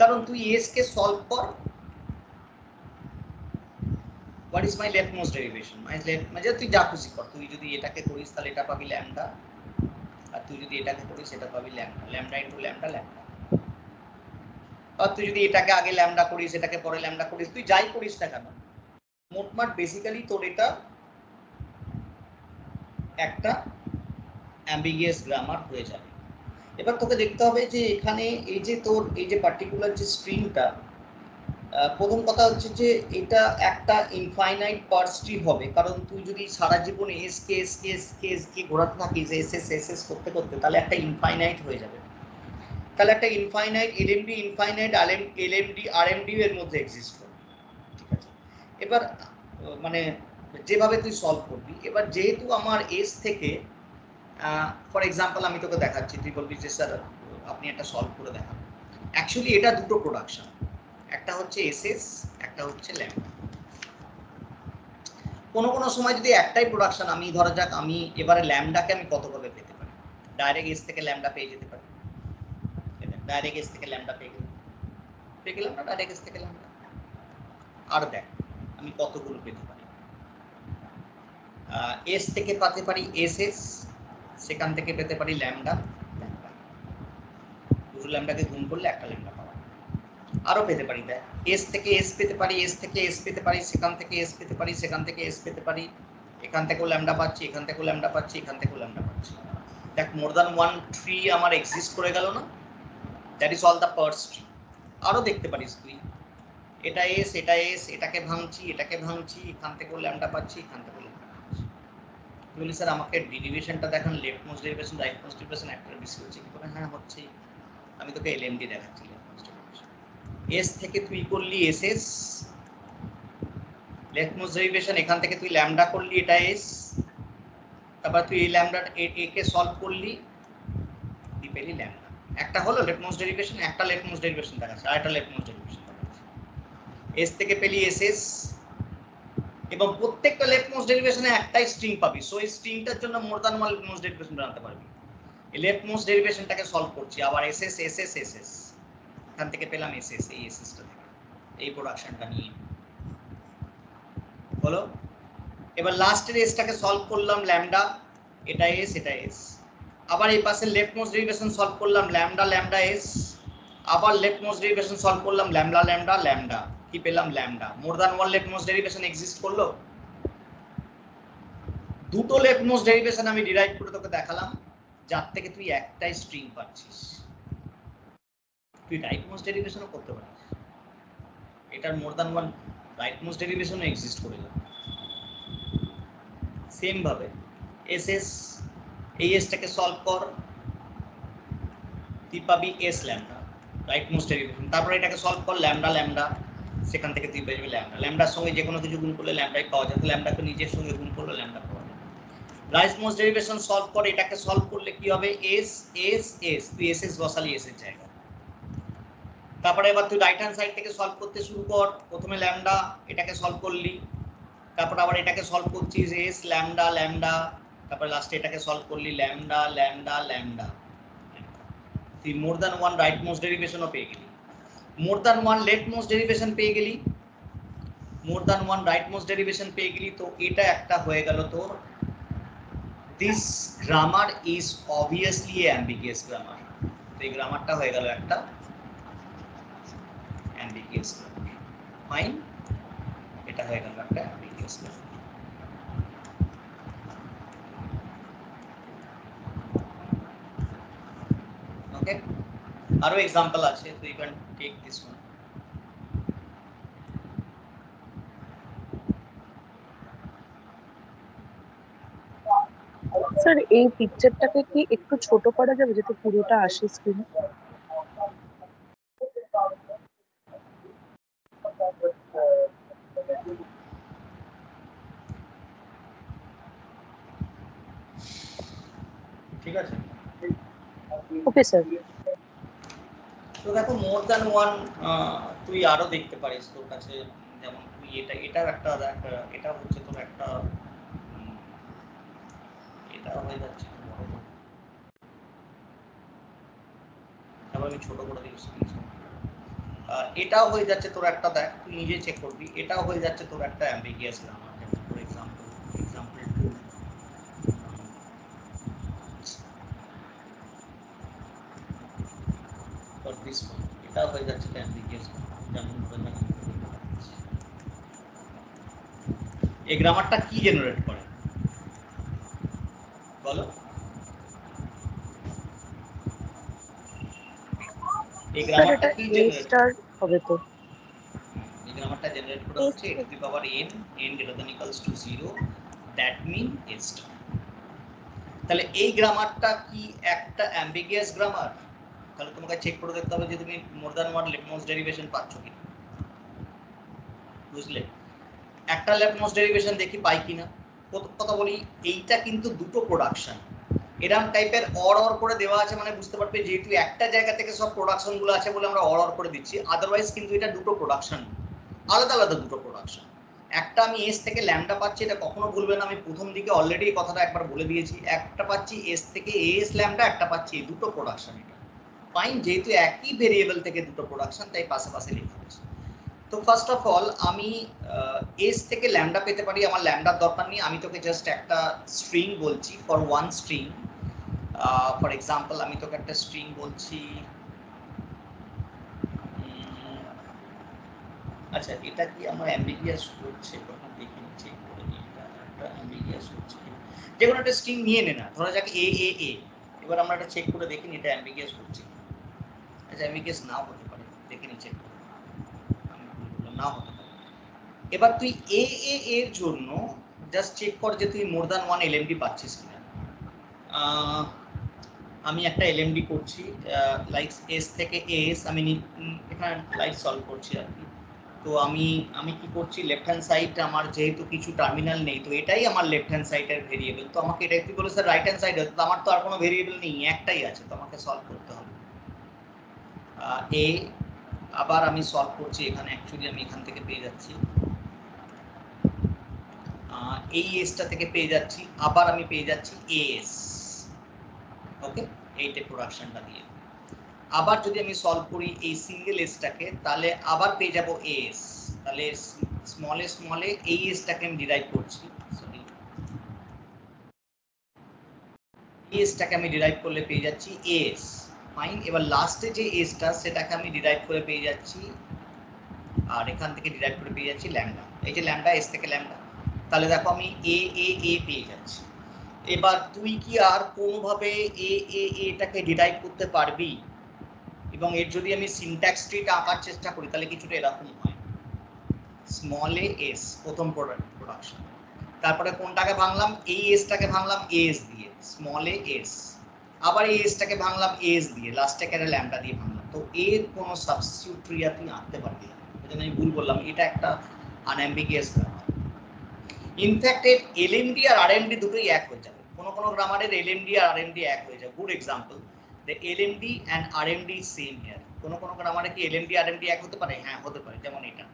কারণ তুই এস কে সলভ কর, হোয়াট ইজ মাই লেফটমোস্ট ডেরিভেশন, মানে তুই যা খুশি কর, তুই যদি এটাকে করিস তাহলে এটা পাবি ল্যাম্ডা, আর তুই যদি এটাকে করিস সেটা পাবি lambda, lambda into lambda lambda. আর তুই যদি এটাকে আগে ল্যাম্ডা করিস এটাকে পরে ল্যাম্ডা করিস, তুই যাই করিস না কেন, মোটমাট বেসিক্যালি তোর এটা একটা অ্যাম্বিগিয়াস গ্রামার হয়ে যাবে। এবার তোকে দেখতে হবে যে এখানে এই যে তোর এই যে পার্টিকুলার যে স্ট্রিংটা, প্রথম কথা হচ্ছে যে এটা একটা ইনফাইনাইট পার্স ট্রি হবে। কারণ তুই যদি সারা জীবন S K S K S K S K ঘোরাতে থাকিস এস এস এস এস করতে করতে, তাহলে একটা ইনফাইনাইট হয়ে যাবে। তাহলে একটা ইনফাইনাইট এলএমডি ইনফাইনাইট এলএমডি আরএমডি এর মধ্যে এক্সিস্ট করে। ঠিক আছে, এবার মানে যেভাবে তুই সলভ করবি, এবার যেহেতু আমার এস থেকে ফর এক্সাম্পল আমি তোকে দেখাচ্ছি, তুই বলবি যে স্যার আপনি একটা সলভ করে দেখান। অ্যাকচুয়ালি এটা দুটো প্রোডাকশন, একটা হচ্ছে এসএস, একটা হচ্ছে ল্যাম্ডা। কোনো কোনো সময় যদি একটাই প্রোডাকশন, আমি ধরা যাক আমি এবারে ল্যাম্ডাকে আমি কতভাবে পেতে পারি, ডাইরেক্ট এস থেকে ল্যাম্ডা পেয়ে যেতে পারি, ডাইরেক্ট এস থেকে ল্যাম্ডা পেয়ে গেলাম না, ডাইরেক্ট এস থেকে ল্যাম্ডা। আর দেখ আমি কতগুলো পেতে পারি, এস থেকে পেতে পারি এস এস, সেখান থেকে পেতে পারি ল্যাম্ডা ল্যাম্ডা, দুটো ল্যাম্ডাকে গুণ করলে একটা ল্যাম্ডা পাওয়া। আরো পেতে পারি, দেখ এস থেকে এস পেতে পারি, এস থেকে এস পেতে পারি, সেখান থেকে এস পেতে পারি, সেখান থেকে এস পেতে পারি, এখান থেকেও ল্যাম্ডা পাচ্ছি, এখান থেকেও ল্যাম্ডা পাচ্ছি, এখান থেকেও ল্যাম্ডা পাচ্ছি। দেখ মোর দ্যান ওয়ান ট্রি আমার এক্সিস্ট করে গেল না, that is all the parse tree. আরো দেখতে পারিস তুই এটা এস এটা এস, এটাকে ভাঙছি এটাকে ভাঙছি, এখান থেকেও ল্যাম্ডা পাচ্ছি, এখান থেকেও ল্যাম্ডা পাচ্ছি। তুই বলি স্যার আমাকে ডেরিভেশনটা দেখান, left most derivation right most derivation একটার বেশি হচ্ছে কি? হ্যাঁ হচ্ছে, আমি তোকে এলএমডি দেখাচ্ছি। এস থেকে তুই করলি S S, left most derivation এখান থেকে তুই ল্যাম্ডা করলি, এটা এস, তারপর তুই এই ল্যাম্ডা এ কে সলভ করলি, তুই পেলি ল্যাম্ডা। একটা হলো লেফট মোস্ট ডেরিভেশন, একটা লেফট মোস্ট ডেরিভেশন দেখাচ্ছে, আর একটা লেফট মোস্ট ডেরিভেশন দেখাচ্ছে। এস থেকে পেলি এস এস, এবং প্রত্যেকটা লেফট মোস্ট ডেরিভেশনে একটাই স্ট্রিং পাবি। সো এই স্ট্রিংটার জন্য more than one left most derivation বানাতে পারবি। এই লেফট মোস্ট ডেরিভেশনটাকে সলভ করছি, আবার S S S S S S, এখান থেকে পেলাম এস এস, এই এস এসটা থেকে এই প্রোডাকশনটা নিয়ে হলো। এবার লাস্টের এসটাকে সলভ করলাম ল্যাম্ডা, এটা এস এটা এস, আবার এই পাশে লেফট মোস্ট ডেরিভেশন সলভ করলাম ল্যাম্ডা ল্যাম্ডা এস, আবার লেফট মোস্ট ডেরিভেশন সলভ করলাম ল্যাম্ডা ল্যাম্ডা ল্যাম্ডা, কি পেলাম lambda. More than one left most derivation exist করলো, দুটো লেফট মোস্ট ডেরিভেশন আমি ডিরাইভ করে তোকে দেখালাম, যার থেকে তুই একটাই স্ট্রিং পাচ্ছিস। তুই রাইট মোস্ট ডেরিভেশনও করতে পারিস, এটার more than one rightmost ডেরিভেশনও এক্সিস্ট করে যাবে। সেম ভাবে এস এস, এই এসটাকে সলভ কর, তুই পাবি S lambda right most derivation, তারপর এটাকে সলভ কর ল্যাম্ডা ল্যাম্ডা, সেখান থেকে তুই পেয়ে যাবি ল্যাম্ডা। ল্যাম্ডার সঙ্গে যে কোনো কিছু গুণ করলে ল্যাম্ডাই পাওয়া যায়, ল্যাম্ডাকে নিজের সঙ্গে গুণ করলে ল্যাম্ডা পাওয়া যায়। রাইটমোস্ট ডেরিভেশন সলভ করে, এটাকে সলভ করলে কি হবে, এস এস এস, তুই এস এস বসালি এস এর জায়গা। তারপরে এবার তুই রাইট হ্যান্ড সাইড থেকে সলভ করতে শুরু কর, প্রথমে ল্যামডা, এটাকে সলভ করলি, তারপর আবার এটাকে সলভ করছিস এস ল্যামডা ল্যামডা, তারপরে লাস্টে এটাকে সলভ করলি ল্যামডা ল্যামডা ল্যামডা, তুই মোর দ্যান ওয়ান রাইটমোস্ট ডেরিভেশনও পেয়ে গেলি, more than one leftmost derivation পেয়ে গেলি, more than one rightmost derivation পেয়ে গেলি। তো এটা একটা হয়ে গেল তোর, this grammar is obviously a ambiguous grammar. তো এই গ্রামারটা হয়ে গেল একটা অ্যাম্বিগিয়াস গ্রামার, ফাইন, এটা হয়ে গেল একটা অ্যাম্বিগিয়াস গ্রামার। ওকে, আরো এক্সাম্পল আছে, তো you can take this one. Sir এই পিকচারটাকে কি একটু ছোট করা যাবে যাতে পুরোটা আসে স্ক্রিনে? ঠিক আছে, ওকে স্যার। তো দেখো মোর দ্যান ওয়ান তুই আরো দেখতে পারিস তোর কাছে, যেমন তুই এটা একটা এটা হচ্ছে তোর একটা, এটা হয়ে যাচ্ছে বড়, তারপর আমি ছোট করে দিচ্ছি, এটাও হয়ে যাচ্ছে তোর একটা, দেখ তুই নিজে চেক করবি, এটাও হয়ে যাচ্ছে তোর একটা অ্যাম্বিগিয়াস গ্রামার। যেমন for example 2 for this one, এটাও হয়ে যাচ্ছে অ্যাম্বিগিয়াস গ্রামার। যেমন ধরে নেন এই গ্রামারটা কি জেনারেট করে বলো, এই স্যার গ্রামারটা এটা কি এ জেনারেট স্টার হবে তো? এই গ্রামারটা জেনারেট করে হচ্ছে a to the power n, n greater than equals to 0, that mean a star। তাহলে এই গ্রামারটা কি একটা অ্যাম্বিগিয়াস গ্রামার? তাহলে তোমাকে চেক করে দেখতে হবে যে তুমি more than one leftmost derivation পাচ্ছ কি, বুঝলে? একটা লেফটমোস্ট ডেরিভেশন দেখি পাই কিনা। কথা বলি, এইটা কিন্তু দুটো প্রোডাকশন, এরকম টাইপের অর করে দেওয়া আছে, মানে বুঝতে পারবে যেহেতু একটা জায়গা থেকে সব প্রোডাকশন গুলো আছে বলে আমরা অর করে দিচ্ছি, আদারওয়াইজ কিন্তু এটা দুটো প্রোডাকশন, আলাদা আলাদা দুটো প্রোডাকশন। একটা আমি এস থেকে ল্যামডা পাচ্ছি, এটা কখনো ভুলবে না, আমি প্রথম দিকে অলরেডি এই কথাটা একবার বলে দিয়েছি, একটা পাচ্ছি এস থেকে এস ল্যামডা, একটা পাচ্ছি এই দুটো প্রোডাকশন। এটা ফাইন, যেহেতু একই ভেরিয়েবল থেকে দুটো প্রোডাকশন তাই পাশাপাশি লিখা হয়েছে। তো ফার্স্ট অফ অল আমি এস থেকে ল্যামডা পেতে পারি, আমার ল্যামডার দরকার নেই, আমি তোকে জাস্ট একটা স্ট্রিং বলছি for one string. For example আমি তোকে একটা স্ট্রিং বলছি, আচ্ছা এটা কি আমার অ্যাম্বিগিয়াস হচ্ছে, তখন দেখে নিচ্ছি করে নিই, এটা একটা অ্যাম্বিগিয়াস হচ্ছে কি, যে কোনো একটা স্ট্রিং নিয়ে নে না, ধরা যাক এ এ এ, এবার আমরা এটা চেক করে দেখি এটা অ্যাম্বিগিয়াস হচ্ছে, আচ্ছা অ্যাম্বিগিয়াস নাও হতে পারে, দেখে নি চেক করে, আমি ভুল বললাম, নাও হতে পারে। এবার তুই এ এ এর জন্য জাস্ট চেক কর যে তুই মোর দ্যান ওয়ান এলএমডি পাচ্ছিস কিনা। আমি একটা এলএমডি করছি, লাইক এস থেকে এস, আমি এখানে লাইক সলভ করছি আর কি। তো আমি কি করছি, লেফট হ্যান্ড সাইড আমার যেহেতু কিছু টার্মিনাল নেই, তো এটাই আমার লেফট হ্যান্ড সাইডের ভেরিয়েবল, তো আমাকে এটা কি বলে স্যার রাইট হ্যান্ড সাইড, তো আমার তো আর কোনো ভেরিয়েবল নেই, একটাই আছে, তো আমাকে সলভ করতে হবে এ। আবার আমি সলভ করছি, এখানে অ্যাকচুয়ালি আমি এখান থেকে পেয়ে যাচ্ছি এই এসটা থেকে পেয়ে যাচ্ছি, আবার আমি পেয়ে যাচ্ছি এস, ওকে, এইটা প্রোডাকশনটা দিয়ে। আবার যদি আমি সলভ করি এই সিঙ্গেল এসটাকে, তাহলে আবার পেয়ে যাব এস, তাহলে স্মলে এই এসটাকে আমি ডিরাইভ করছি, সরি এই এসটাকে আমি ডিরাইভ করলে পেয়ে যাচ্ছি এস, ফাইন। এবার লাস্টে যে এসটা সেটাকে আমি ডিরাইভ করে পেয়ে যাচ্ছি, আর এখান থেকে ডিরাইভ করে পেয়ে যাচ্ছি ল্যামডা, এই যে ল্যামডা এস থেকে ল্যামডা, তাহলে দেখো আমি এ এ এ পেয়ে যাচ্ছি। এবার তুই কি আর কোনোভাবে এটাকে ডিরাইভ করতে পারবি? এবং এর যদি আমি সিনট্যাক্স ট্রিটা আঁকার চেষ্টা করি তাহলে কিছুটা এরকম হয়, স্মল এ এস প্রথম প্রোডাকশন, তারপরে কোনটাকে ভাঙলাম, এই এসটাকে ভাঙলাম এস দিয়ে, স্মল এ এস, আবার এই এসটাকে ভাঙলাম এস দিয়ে, লাস্টে কেটে ল্যামডা দিয়ে ভাঙলাম। তো এর কোনো সাবস্টিটিউট ক্রিয়া তুই আঁকতে পারবি না, এজন্য আমি ভুল বললাম, এটা একটা আনঅ্যাম্বিগিয়াস গ্রামার। ইনফ্যাক্ট এর এলএমডি আর আরএমডি দুটোই এক হয়ে যাবে, কোনো গ্রামারের এলএমডি আর আরএমডি এক হয়ে যায়। Good example, the LMD and RMD same here. কোনো গ্রামারে কি এলএমডি আরএমডি এক হতে পারে? হ্যাঁ হতে পারে। যেমন এটা,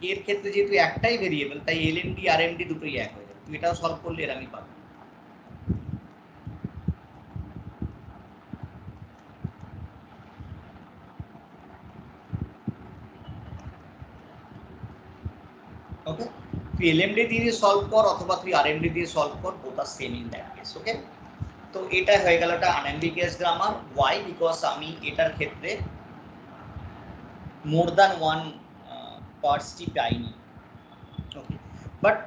এর ক্ষেত্রে যেহেতু একটাই ভেরিয়েবল তাই এলএমডি আরএমডি দুটোই এক হয়ে যাবে। তুই এটাও সলভ করলে এর আমি পাবো। ওকে, তুই এলএমডি দিয়ে সলভ কর অথবা তুই আরএমডি দিয়ে সলভ কর, both are same in that case. Okay, তো এটা হয়ে গেল একটা আনএম্বিগিয়াস গ্রামার। ওয়াই? বিকজ আমি এটার ক্ষেত্রে মোর দ্যান ওয়ান পার্টসটি পাইনি। ওকে, বাট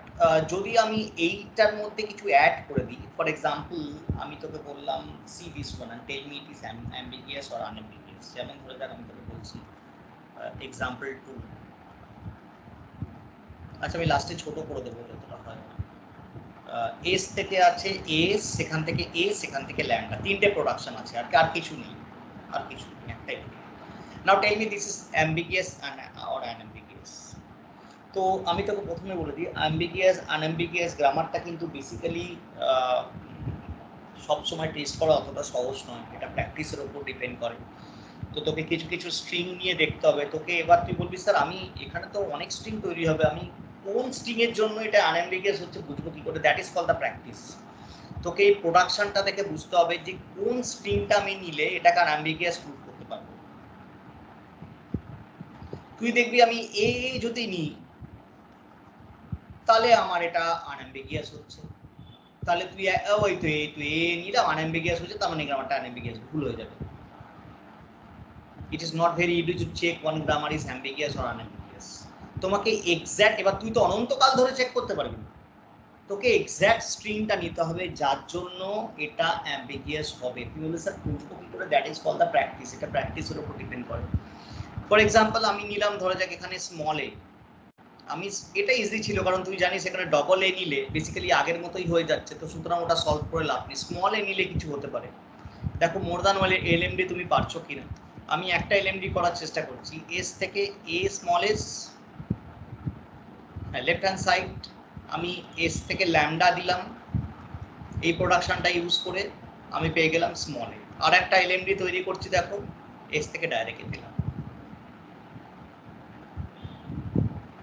যদি আমি এইটার মধ্যে কিছু অ্যাড করে দিই, ফর এক্সাম্পল আমি তোকে বললাম see this one and tell me it is ambiguous or unambiguous. যেমন ধরে যাক আমি তোকে বলছি এক্সাম্পল 2। আচ্ছা আমি লাস্টে ছোট করে দেবো যতটা হয়। এস থেকে আছে এস, সেখান থেকে এ, সেখান থেকে ল্যাম্ডা, তিনটে প্রোডাকশন আছে, আর কিছু নেই, আর কিছু নেই, একটাই। Now tell me this is ambiguous or unambiguous. তো আমি তোকে প্রথমে বলে দিই, অ্যাম্বিগিয়াস আনএম্বিগিয়াস গ্রামারটা কিন্তু বেসিক্যালি সবসময় টেস্ট করা অতটা সহজ নয়, এটা প্র্যাকটিসের উপর ডিপেন্ড করে। তো তোকে কিছু কিছু স্ট্রিং নিয়ে দেখতে হবে তোকে। এবার তুই বলবি স্যার আমি এখানে তো অনেক স্ট্রিং তৈরি হবে, আমি কোন স্ট্রিং এর জন্য এটা আনএম্বিগিয়াস হচ্ছে বুঝবো কি করে? That is call the practice. তোকে এই প্রোডাকশনটা থেকে বুঝতে হবে যে কোন স্ট্রিংটা আমি নিলে এটাকে আনএম্বিগিয়াস প্রুভ করতে পারবো। তুই দেখবি আমি এ যদি নিই তাহলে আমার এটা আনএম্বিগিয়াস হচ্ছে, তাহলে তুই ওই তুই এ নিলাম আনএম্বিগিয়াস হচ্ছে, তার মানে গ্রামারটা আনএম্বিগিয়াস, ভুল হয়ে যাবে। It is not very easy to check one grammar is ambiguous or unambiguous. তোমাকে এক্স্যাক্ট, এবার তুই তো অনন্তকাল ধরে চেক করতে পারবি না, তোকে এক্স্যাক্ট স্ট্রিংটা নিতে হবে যার জন্য এটা অ্যাম্বিগিয়াস হবে। তুই বলে স্যার বুঝবো কি করে? That is call the practice, এটা প্র্যাকটিসের উপর ডিপেন্ড করে। ফর এক্সাম্পল আমি নিলাম ধরে যাক এখানে স্মল এ, আমি এটা ইজি ছিল কারণ তুই জানিস এখানে ডবল এ নিলে বেসিক্যালি আগের মতোই হয়ে যাচ্ছে, তো সুতরাং ওটা সলভ করে লাভ নেই। স্মল এ নিলে কিছু হতে পারে। দেখো মোর দ্যান ওয়ান এলএমডি তুমি পারছো কিনা। আমি একটা এলএমডি করার চেষ্টা করছি, এস থেকে a small s, left hand side আমি এস থেকে ল্যামডা দিলাম, এই প্রোডাকশনটা ইউজ করে আমি পেয়ে গেলাম স্মল এ। আর একটা এলএমডি তৈরি করছি, দেখো এস থেকে ডাইরেক্ট দিলাম,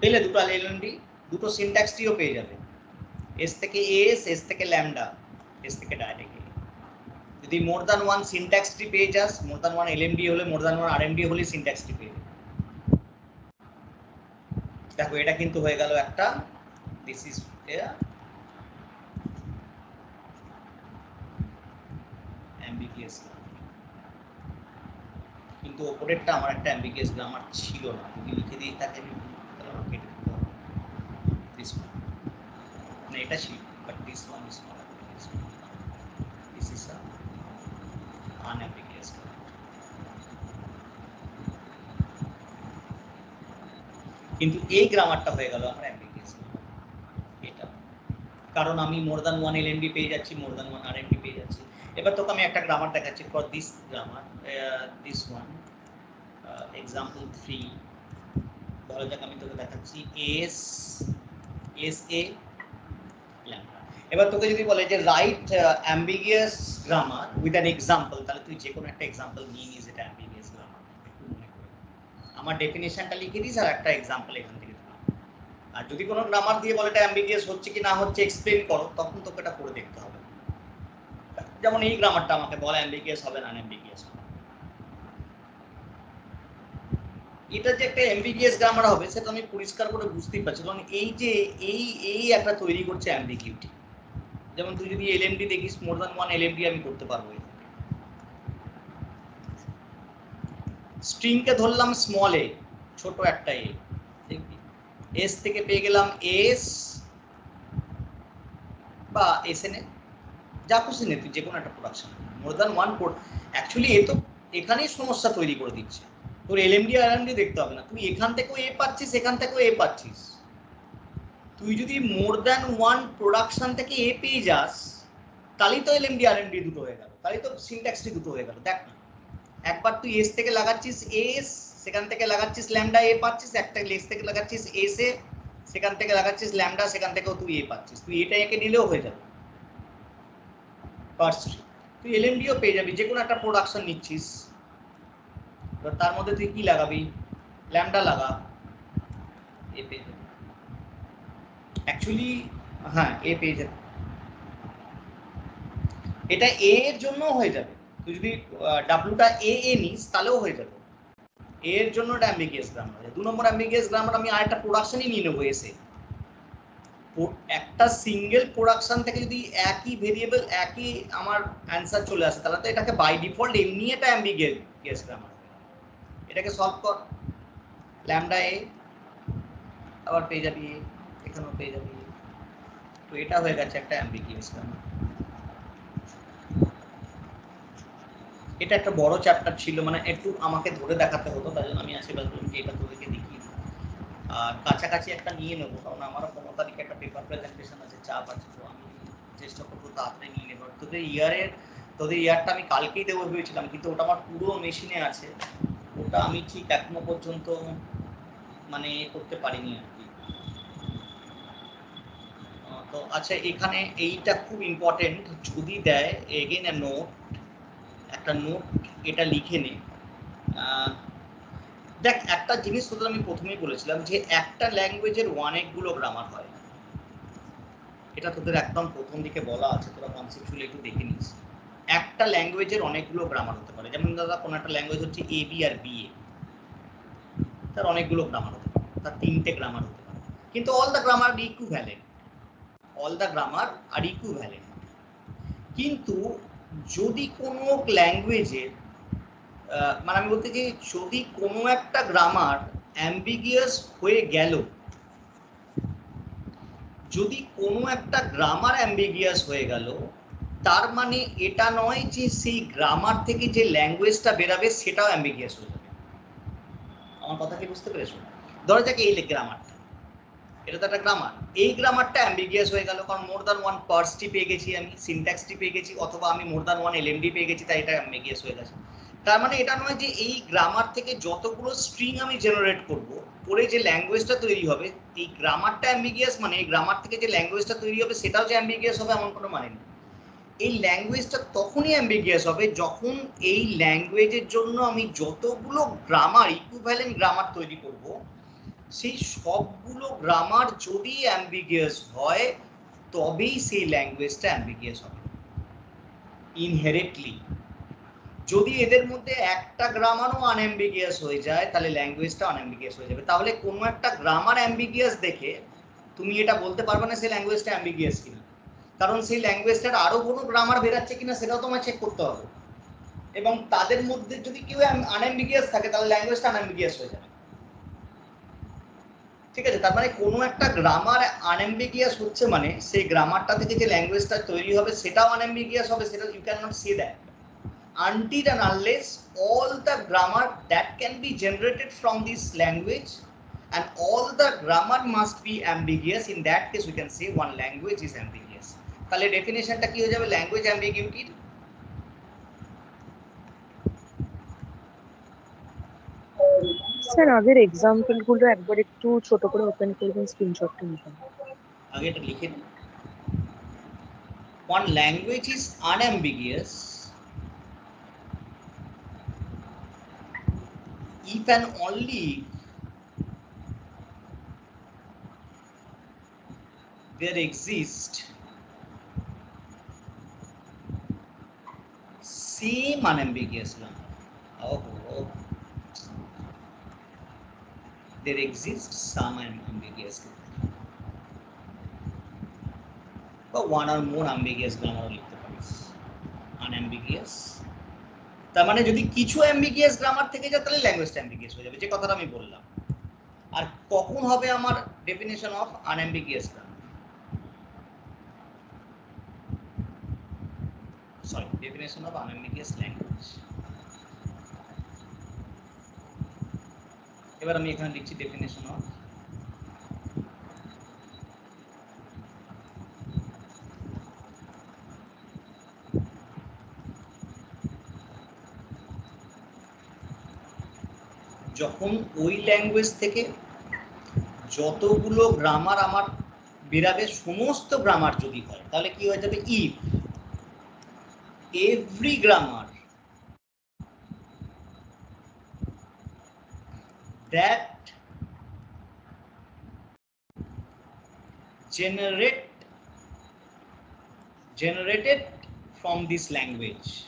পেলে দুটো এলএমডি, দুটো সিনট্যাক্সটিও পেয়ে যাবে, এস থেকে এস, এস থেকে ল্যামডা, এস থেকে ডাইরেক্ট। যদি more than one syntax tree পেয়ে যাস, মোর দ্যান ওয়ান এলএমডি হলে, মোর দ্যান ওয়ান আরএমডি হলে সিনট্যাক্স ট্রি পেয়ে যাবে। দেখো এটা কিন্তু হয়ে গেল একটা, দিস ইজ অ্যাম্বিগিয়াস, কিন্তু ওপরেরটা আমার একটা অ্যাম্বিগিয়াস গ্রামার ছিল না, যদি লিখে দিই তাকে আমি কেটে দিতে হবে। দিস ওয়ান মানে এটা ছিল, but this one is not ambiguous, this is unambiguous. কিন্তু এই গ্রামারটা হয়ে গেল আমার অ্যাম্বিগিয়াস এটা, কারণ আমি মোর দ্যান ওয়ান এলএমডি পেয়ে যাচ্ছি, মোর দ্যান ওয়ান আরএমডি পেয়ে যাচ্ছি। এবার তোকে আমি একটা গ্রামার দেখাচ্ছি for this grammar, this one example 3। ধরা যাক আমি তোকে দেখাচ্ছি এস, এস এ ল্যাম্ডা। এবার তোকে যদি বলে যে write ambiguous grammar with an example, তাহলে তুই যে কোনো একটা এক্সাম্পল নিয়ে নিস এটা অ্যাম্বিগিয়াস গ্রামার। আমার ডেফিনেশনটা লিখে দিস আর একটা এক্সাম্পল এখান থেকে। আর যদি কোনো গ্রামার দিয়ে বলে এটা অ্যাম্বিগিয়াস হচ্ছে কি না হচ্ছে এক্সপ্লেইন করো, তখন তোকে এটা করে দেখতে হবে। যেমন এই গ্রামারটা আমাকে বলে অ্যাম্বিগিয়াস হবে না আনঅ্যাম্বিগিয়াস হবে, এটা যে একটা অ্যাম্বিগিয়াস গ্রামার হবে সেটা আমি পরিষ্কার করে বুঝতেই পারছি, কারণ এই যে এই একটা তৈরি করছে অ্যাম্বিগিউটি। যেমন তুই যদি এলএমডি দেখিস, মোর দ্যান ওয়ান এলএমডি আমি করতে পারবো। স্ট্রিংকে ধরলাম স্মল এ, ছোট একটা এ, দেখবি এস থেকে পেয়ে গেলাম এস বা এস এন এ, যা খুশি নে তুই যে কোনো একটা production, more than one actually এ তো এখানেই সমস্যা তৈরি করে দিচ্ছে। তোর এলএমডি আর আরএমডি দেখতে হবে না, তুই এখান থেকেও এ পাচ্ছিস, এখান থেকেও এ পাচ্ছিস। তুই যদি মোর দ্যান ওয়ান প্রোডাকশন থেকে এ পেয়ে যাস, তাহলেই তো এলএমডি আরএমডি দুটো হয়ে গেল, তাহলেই তো সিনট্যাক্সটি দুটো হয়ে গেল। দেখ না, একবার তুই এস থেকে লাগাচ্ছিস এস, সেখান থেকে লাগাচ্ছিস ল্যামডা এ পাচ্ছিস, একটা এস থেকে লাগাচ্ছিস এস এ, সেখান থেকে লাগাচ্ছিস ল্যামডা, সেখান থেকেও তুই এ পাচ্ছিস, তুই এটা একে নিলেও হয়ে যাবে। Parse tree. তুই এলএমডিও পেয়ে যাবি, যে কোনো একটা প্রোডাকশন নিচ্ছিস, তার মধ্যে তুই কি লাগাবি, ল্যামডা লাগা, এ পেয়ে যাবি অ্যাকচুয়ালি। হ্যাঁ, এ পেয়ে যাবে, এটা এ এর জন্য হয়ে যাবে। তুই যদি ডাব্লুটা এ এ নিস তাহলেও হয়ে যাবে। এর জন্য এটা অ্যাম্বিগিয়াস গ্রামার। 2 নম্বর অ্যাম্বিগিয়াস গ্রামার আমি আরেকটা প্রোডাকশনই নিয়ে নেবো এসে। একটা সিঙ্গেল প্রোডাকশন থেকে যদি একই ভেরিয়েবল একই আমার অ্যান্সার চলে আসে, তাহলে তো এটাকে বাই ডিফল্ট এমনি এটা অ্যাম্বিগিয়াস গ্রামার। এটাকে সলভ কর, ল্যামডা এ, আবার পেয়ে যাবি এখানেও পেয়ে যাবি। তো এটা হয়ে গেছে একটা অ্যাম্বিগিয়াস গ্রামার। এটা একটা বড় চ্যাপ্টার ছিল, মানে একটু আমাকে ধরে দেখাতে হতো, তাই জন্য আমি আশীর্বাদ করলাম যে এটা তোদেরকে দেখিয়ে দিই। আর কাছাকাছি একটা নিয়ে নেবো, কারণ আমারও 15 তারিখে একটা পেপার প্রেজেন্টেশন আছে, চাপ আছে, তো আমি চেষ্টা করবো তাড়াতাড়ি নিয়ে নেবার। তোদের ইয়ারটা আমি কালকেই দেবো ভেবেছিলাম, কিন্তু ওটা আমার পুরো মেশিনে আছে, ওটা আমি ঠিক এখনো পর্যন্ত মানে করতে পারিনি আর কি। তো আচ্ছা, এখানে এইটা খুব ইম্পর্টেন্ট, যদি দেয় এগেন নোট, একটা নোট এটা লিখে নে। দেখ, একটা জিনিস তোদের আমি প্রথমেই বলেছিলাম যে একটা ল্যাঙ্গুয়েজের অনেকগুলো গ্রামার হয়, এটা তোদের একদম প্রথম দিকে বলা আছে, তোরা কনসেপচুয়ালি একটু দেখে নিস। একটা ল্যাঙ্গুয়েজের অনেকগুলো গ্রামার হতে পারে, যেমন দাদা কোনো একটা ল্যাঙ্গুয়েজ হচ্ছে A B R B A, তার অনেকগুলো গ্রামার হতে পারে, তার 3টে গ্রামার হতে পারে, কিন্তু all the grammar are equivalent, all the grammar are equivalent. কিন্তু যদি কোনো ল্যাঙ্গুয়েজের মানে আমি বলতে চাই, যদি কোনো একটা গ্রামার অ্যাম্বিগিয়াস হয়ে গেল, যদি কোনো একটা গ্রামার অ্যাম্বিগিয়াস হয়ে গেল, তার মানে এটা নয় যে সেই গ্রামার থেকে যে ল্যাঙ্গুয়েজটা বেরাবে সেটাও অ্যাম্বিগিয়াস হয়ে যাবে। আমার কথা কি বুঝতে পেরেছো? ধরা যাক এই গ্রামারটা, এটা তো একটা গ্রামার, এই গ্রামারটা অ্যাম্বিগিয়াস হয়ে গেল, কারণ মোর দ্যান ওয়ান পার্সটি পেয়ে গেছি আমি, সিনট্যাক্সটি পেয়ে গেছি, অথবা আমি মোর দ্যান ওয়ান এলএমডি পেয়ে গেছি, তাই এটা অ্যাম্বিগিয়াস হয়ে গেছে। তার মানে এটা নয় যে এই গ্রামার থেকে যতগুলো স্ট্রিং আমি জেনারেট করব, করে যে ল্যাঙ্গুয়েজটা তৈরি হবে, এই গ্রামারটা অ্যাম্বিগিয়াস মানে এই গ্রামার থেকে যে ল্যাঙ্গুয়েজটা তৈরি হবে সেটাও যে অ্যাম্বিগিয়াস হবে এমন কোনো মানে নেই। এই ল্যাঙ্গুয়েজটা তখনই অ্যাম্বিগিয়াস হবে যখন এই ল্যাঙ্গুয়েজের জন্য আমি যতগুলো গ্রামার, ইকুইভ্যালেন্ট গ্রামার তৈরি করব, সেই সবগুলো গ্রামার যদি অ্যাম্বিগিয়াস হয়, তবেই সেই ল্যাঙ্গুয়েজটা অ্যাম্বিগিয়াস হবে ইনহেরেন্টলি। যদি এদের মধ্যে একটা গ্রামারও আনঅ্যাম্বিগিয়াস হয়ে যায়, তাহলে ল্যাঙ্গুয়েজটা আনঅ্যাম্বিগিয়াস হয়ে যাবে। তাহলে কোনো একটা গ্রামার অ্যাম্বিগিয়াস দেখে তুমি এটা বলতে পারবে না সেই ল্যাঙ্গুয়েজটা অ্যাম্বিগিয়াস কিনা, কারণ সেই ল্যাঙ্গুয়েজটার আরো কোনো গ্রামার বেরাচ্ছে কিনা সেটাও তোমায় চেক করতে হবে, এবং তাদের মধ্যে যদি কেউ আনঅ্যাম্বিগিয়াস থাকে তাহলে ল্যাঙ্গুয়েজটা আনঅ্যাম্বিগিয়াস হয়ে যাবে। ঠিক আছে, তার মানে কোনো একটা গ্রামার আনঅ্যাম্বিগিয়াস হচ্ছে মানে সেই গ্রামারটা থেকে যে ল্যাঙ্গুয়েজটা তৈরি হবে সেটাও আনঅ্যাম্বিগিয়াস হবে, সেটা you can not say that until and unless all the grammar that can be generated from this language and all the grammar must be ambiguous. In that case we can say one language is ambiguous. তাহলে ডেফিনেশনটা কি হয়ে যাবে language অ্যাম্বিগুইটির? Sir আগের example গুলো একবার একটু ছোট করে ওপেন করবেন, স্ক্রিনশটটা নিবেন। আগে এটা লিখে দিন। One language is unambiguous if and only there exists same unambiguous grammar. Oh. There exists some ambiguous grammar, but one or more ambiguous grammar লিখতে পারিস unambiguous। তার মানে যদি কিছু ambiguous গ্রামার থেকে যায় তাহলে ল্যাঙ্গুয়েজটা ambiguous হয়ে যাবে, যে কথাটা আমি বললাম। আর কখন হবে আমার definition of unambiguous grammar, sorry definition of unambiguous language. এবার আমি এখানে লিখছি ডেফিনেশন অফ যখন ওই ল্যাঙ্গুয়েজ থেকে যতগুলো গ্রামার আমার বেরাবে সমস্ত গ্রামার যদি হয়, তাহলে কি হয়ে যাবে if every grammar that generated from this language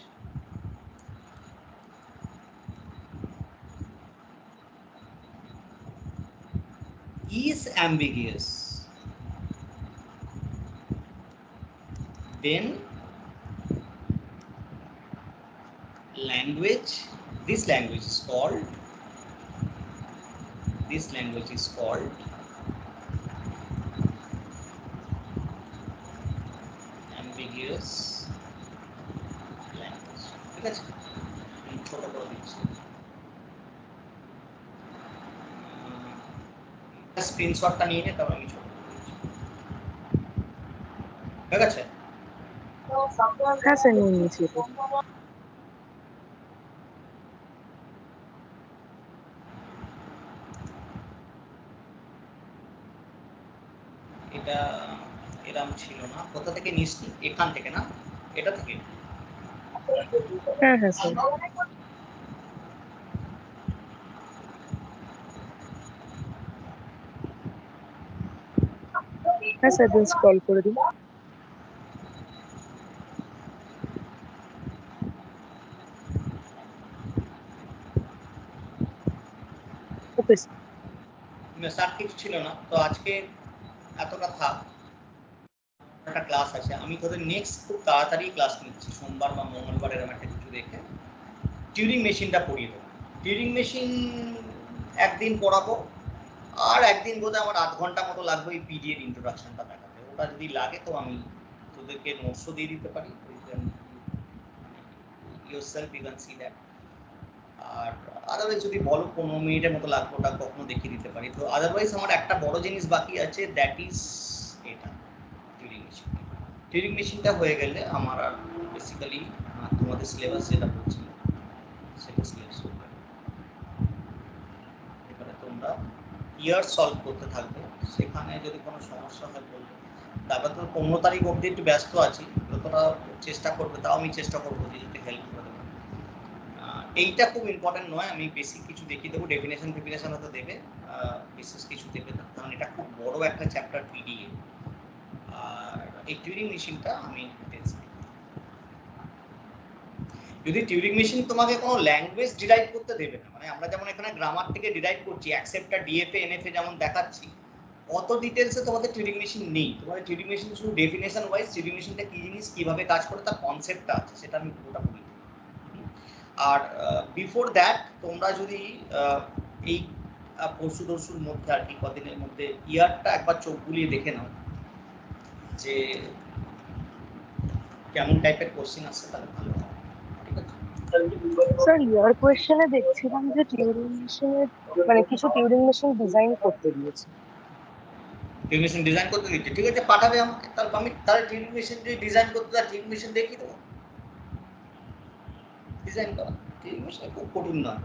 is ambiguous, then this language is called ambiguous language. ঠিক আছে, আমি ছোট করে দিচ্ছি, স্ক্রিনশটটা নিয়ে নে, তারপর আমি ছোট করে দিচ্ছি। ঠিক আছে, হ্যাঁ স্যার নিয়ে নিয়েছি এটা। এটা এরকম ছিল না, কোথা থেকে নিচ্ছি? এখান থেকে না, এটা থেকে। হ্যাঁ হ্যাঁ স্যার। হ্যাঁ স্যার দিন স্ক্রল করে দিন। ওকে স্যার কিছু ছিল না তো, আজকে এতটা থাক, একটা ক্লাস আছে, আমি তোদের নেক্সট খুব তাড়াতাড়ি ক্লাস নিচ্ছি, সোমবার বা মঙ্গলবার এরকম একটা কিছু দেখে টিউরিং মেশিনটা পড়িয়ে দেবো। টিউরিং মেশিন একদিন পড়াবো, আর একদিন বোধহয় আমার 8 ঘন্টা মতো লাগবে এই পিডি এর ইন্ট্রোডাকশনটা দেখাতে। ওটা যদি লাগে তো আমি তোদেরকে নোটসও দিয়ে দিতে পারি, yourself you can see that। আর আদারওয়াইজ যদি বলো 15 মিনিটের মতো লাগবে, ওটা কখনো দেখিয়ে দিতে পারি। তো আদারওয়াইজ আমার একটা বড় জিনিস বাকি আছে, দ্যাট ইজ এটা টিউরিং মেশিন। টিউরিং মেশিনটা হয়ে গেলে আমার আর বেসিক্যালি তোমাদের সিলেবাস যেটা পড়ছি সেটা সিলেবাস হবে। এবারে তোমরা ইয়ার সলভ করতে থাকবে, সেখানে যদি কোনো সমস্যা হয় বলবে। তারপর তো 15 তারিখ অবধি একটু ব্যস্ত আছি, যতটা চেষ্টা করবে তাও আমি চেষ্টা করবো যে যদি হেল্প করে দেবো। এইটা খুব ইম্পর্টেন্ট নয়, আমি বেসিক কিছু দেখিয়ে দেবো, ডেফিনেশন হয়তো দেবে, বিশেষ কিছু দেবে না, কারণ এটা খুব বড় একটা চ্যাপ্টার পিডিএ। আর এই টিউরিং মেশিনটা আমি যদি টিউরিং মেশিন তোমাকে কোনো ল্যাঙ্গুয়েজ ডিরাইভ করতে দেবে না, মানে আমরা যেমন এখানে গ্রামার থেকে ডিরাইভ করছি, অ্যাকসেপ্টটা ডিএফএ এনএফএ যেমন দেখাচ্ছি, অত ডিটেলসে তোমাদের টিউরিং মেশিন নেই। তোমাদের টিউরিং মেশিন শুধু ডেফিনেশন ওয়াইজ টিউরিং মেশিনটা কি জিনিস, কিভাবে কাজ করে, তার কনসেপ্টটা আছে, সেটা আমি পুরোটা বলি। আর বিফোর দ্যাট তোমরা যদি এই পরশু দরশুর মধ্যে আর কি কদিনের মধ্যে ইয়ারটা একবার চোখ বুলিয়ে দেখে নাও যে কেমন টাইপের কোশ্চেন আসছে, তাহলে ভালো হয়। ঠিক আছে স্যার, ইয়ার কোয়েশ্চেনে দেখছিলাম যে টিউরিং মেশিনের মানে কিছু টিউরিং মেশিন ডিজাইন করতে দিয়েছে। টিউরিং মেশিন ডিজাইন করতে দিচ্ছে, ঠিক আছে পাঠাবে আমাকে, তাহলে আমি তাহলে টিউরিং মেশিন যদি ডিজাইন করতে তার টিউরিং মেশিন দেখিয়ে দেবো, ডিজাইন করা। টিউরিং মেশিন খুব কঠিন নয়।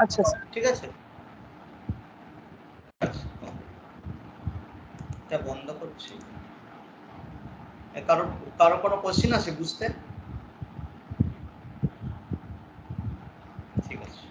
আচ্ছা স্যার। ঠিক আছে, এটা বন্ধ করছি। কারো কারো কোনো কোশ্চেন আছে বুঝতে? ঠিক আছে।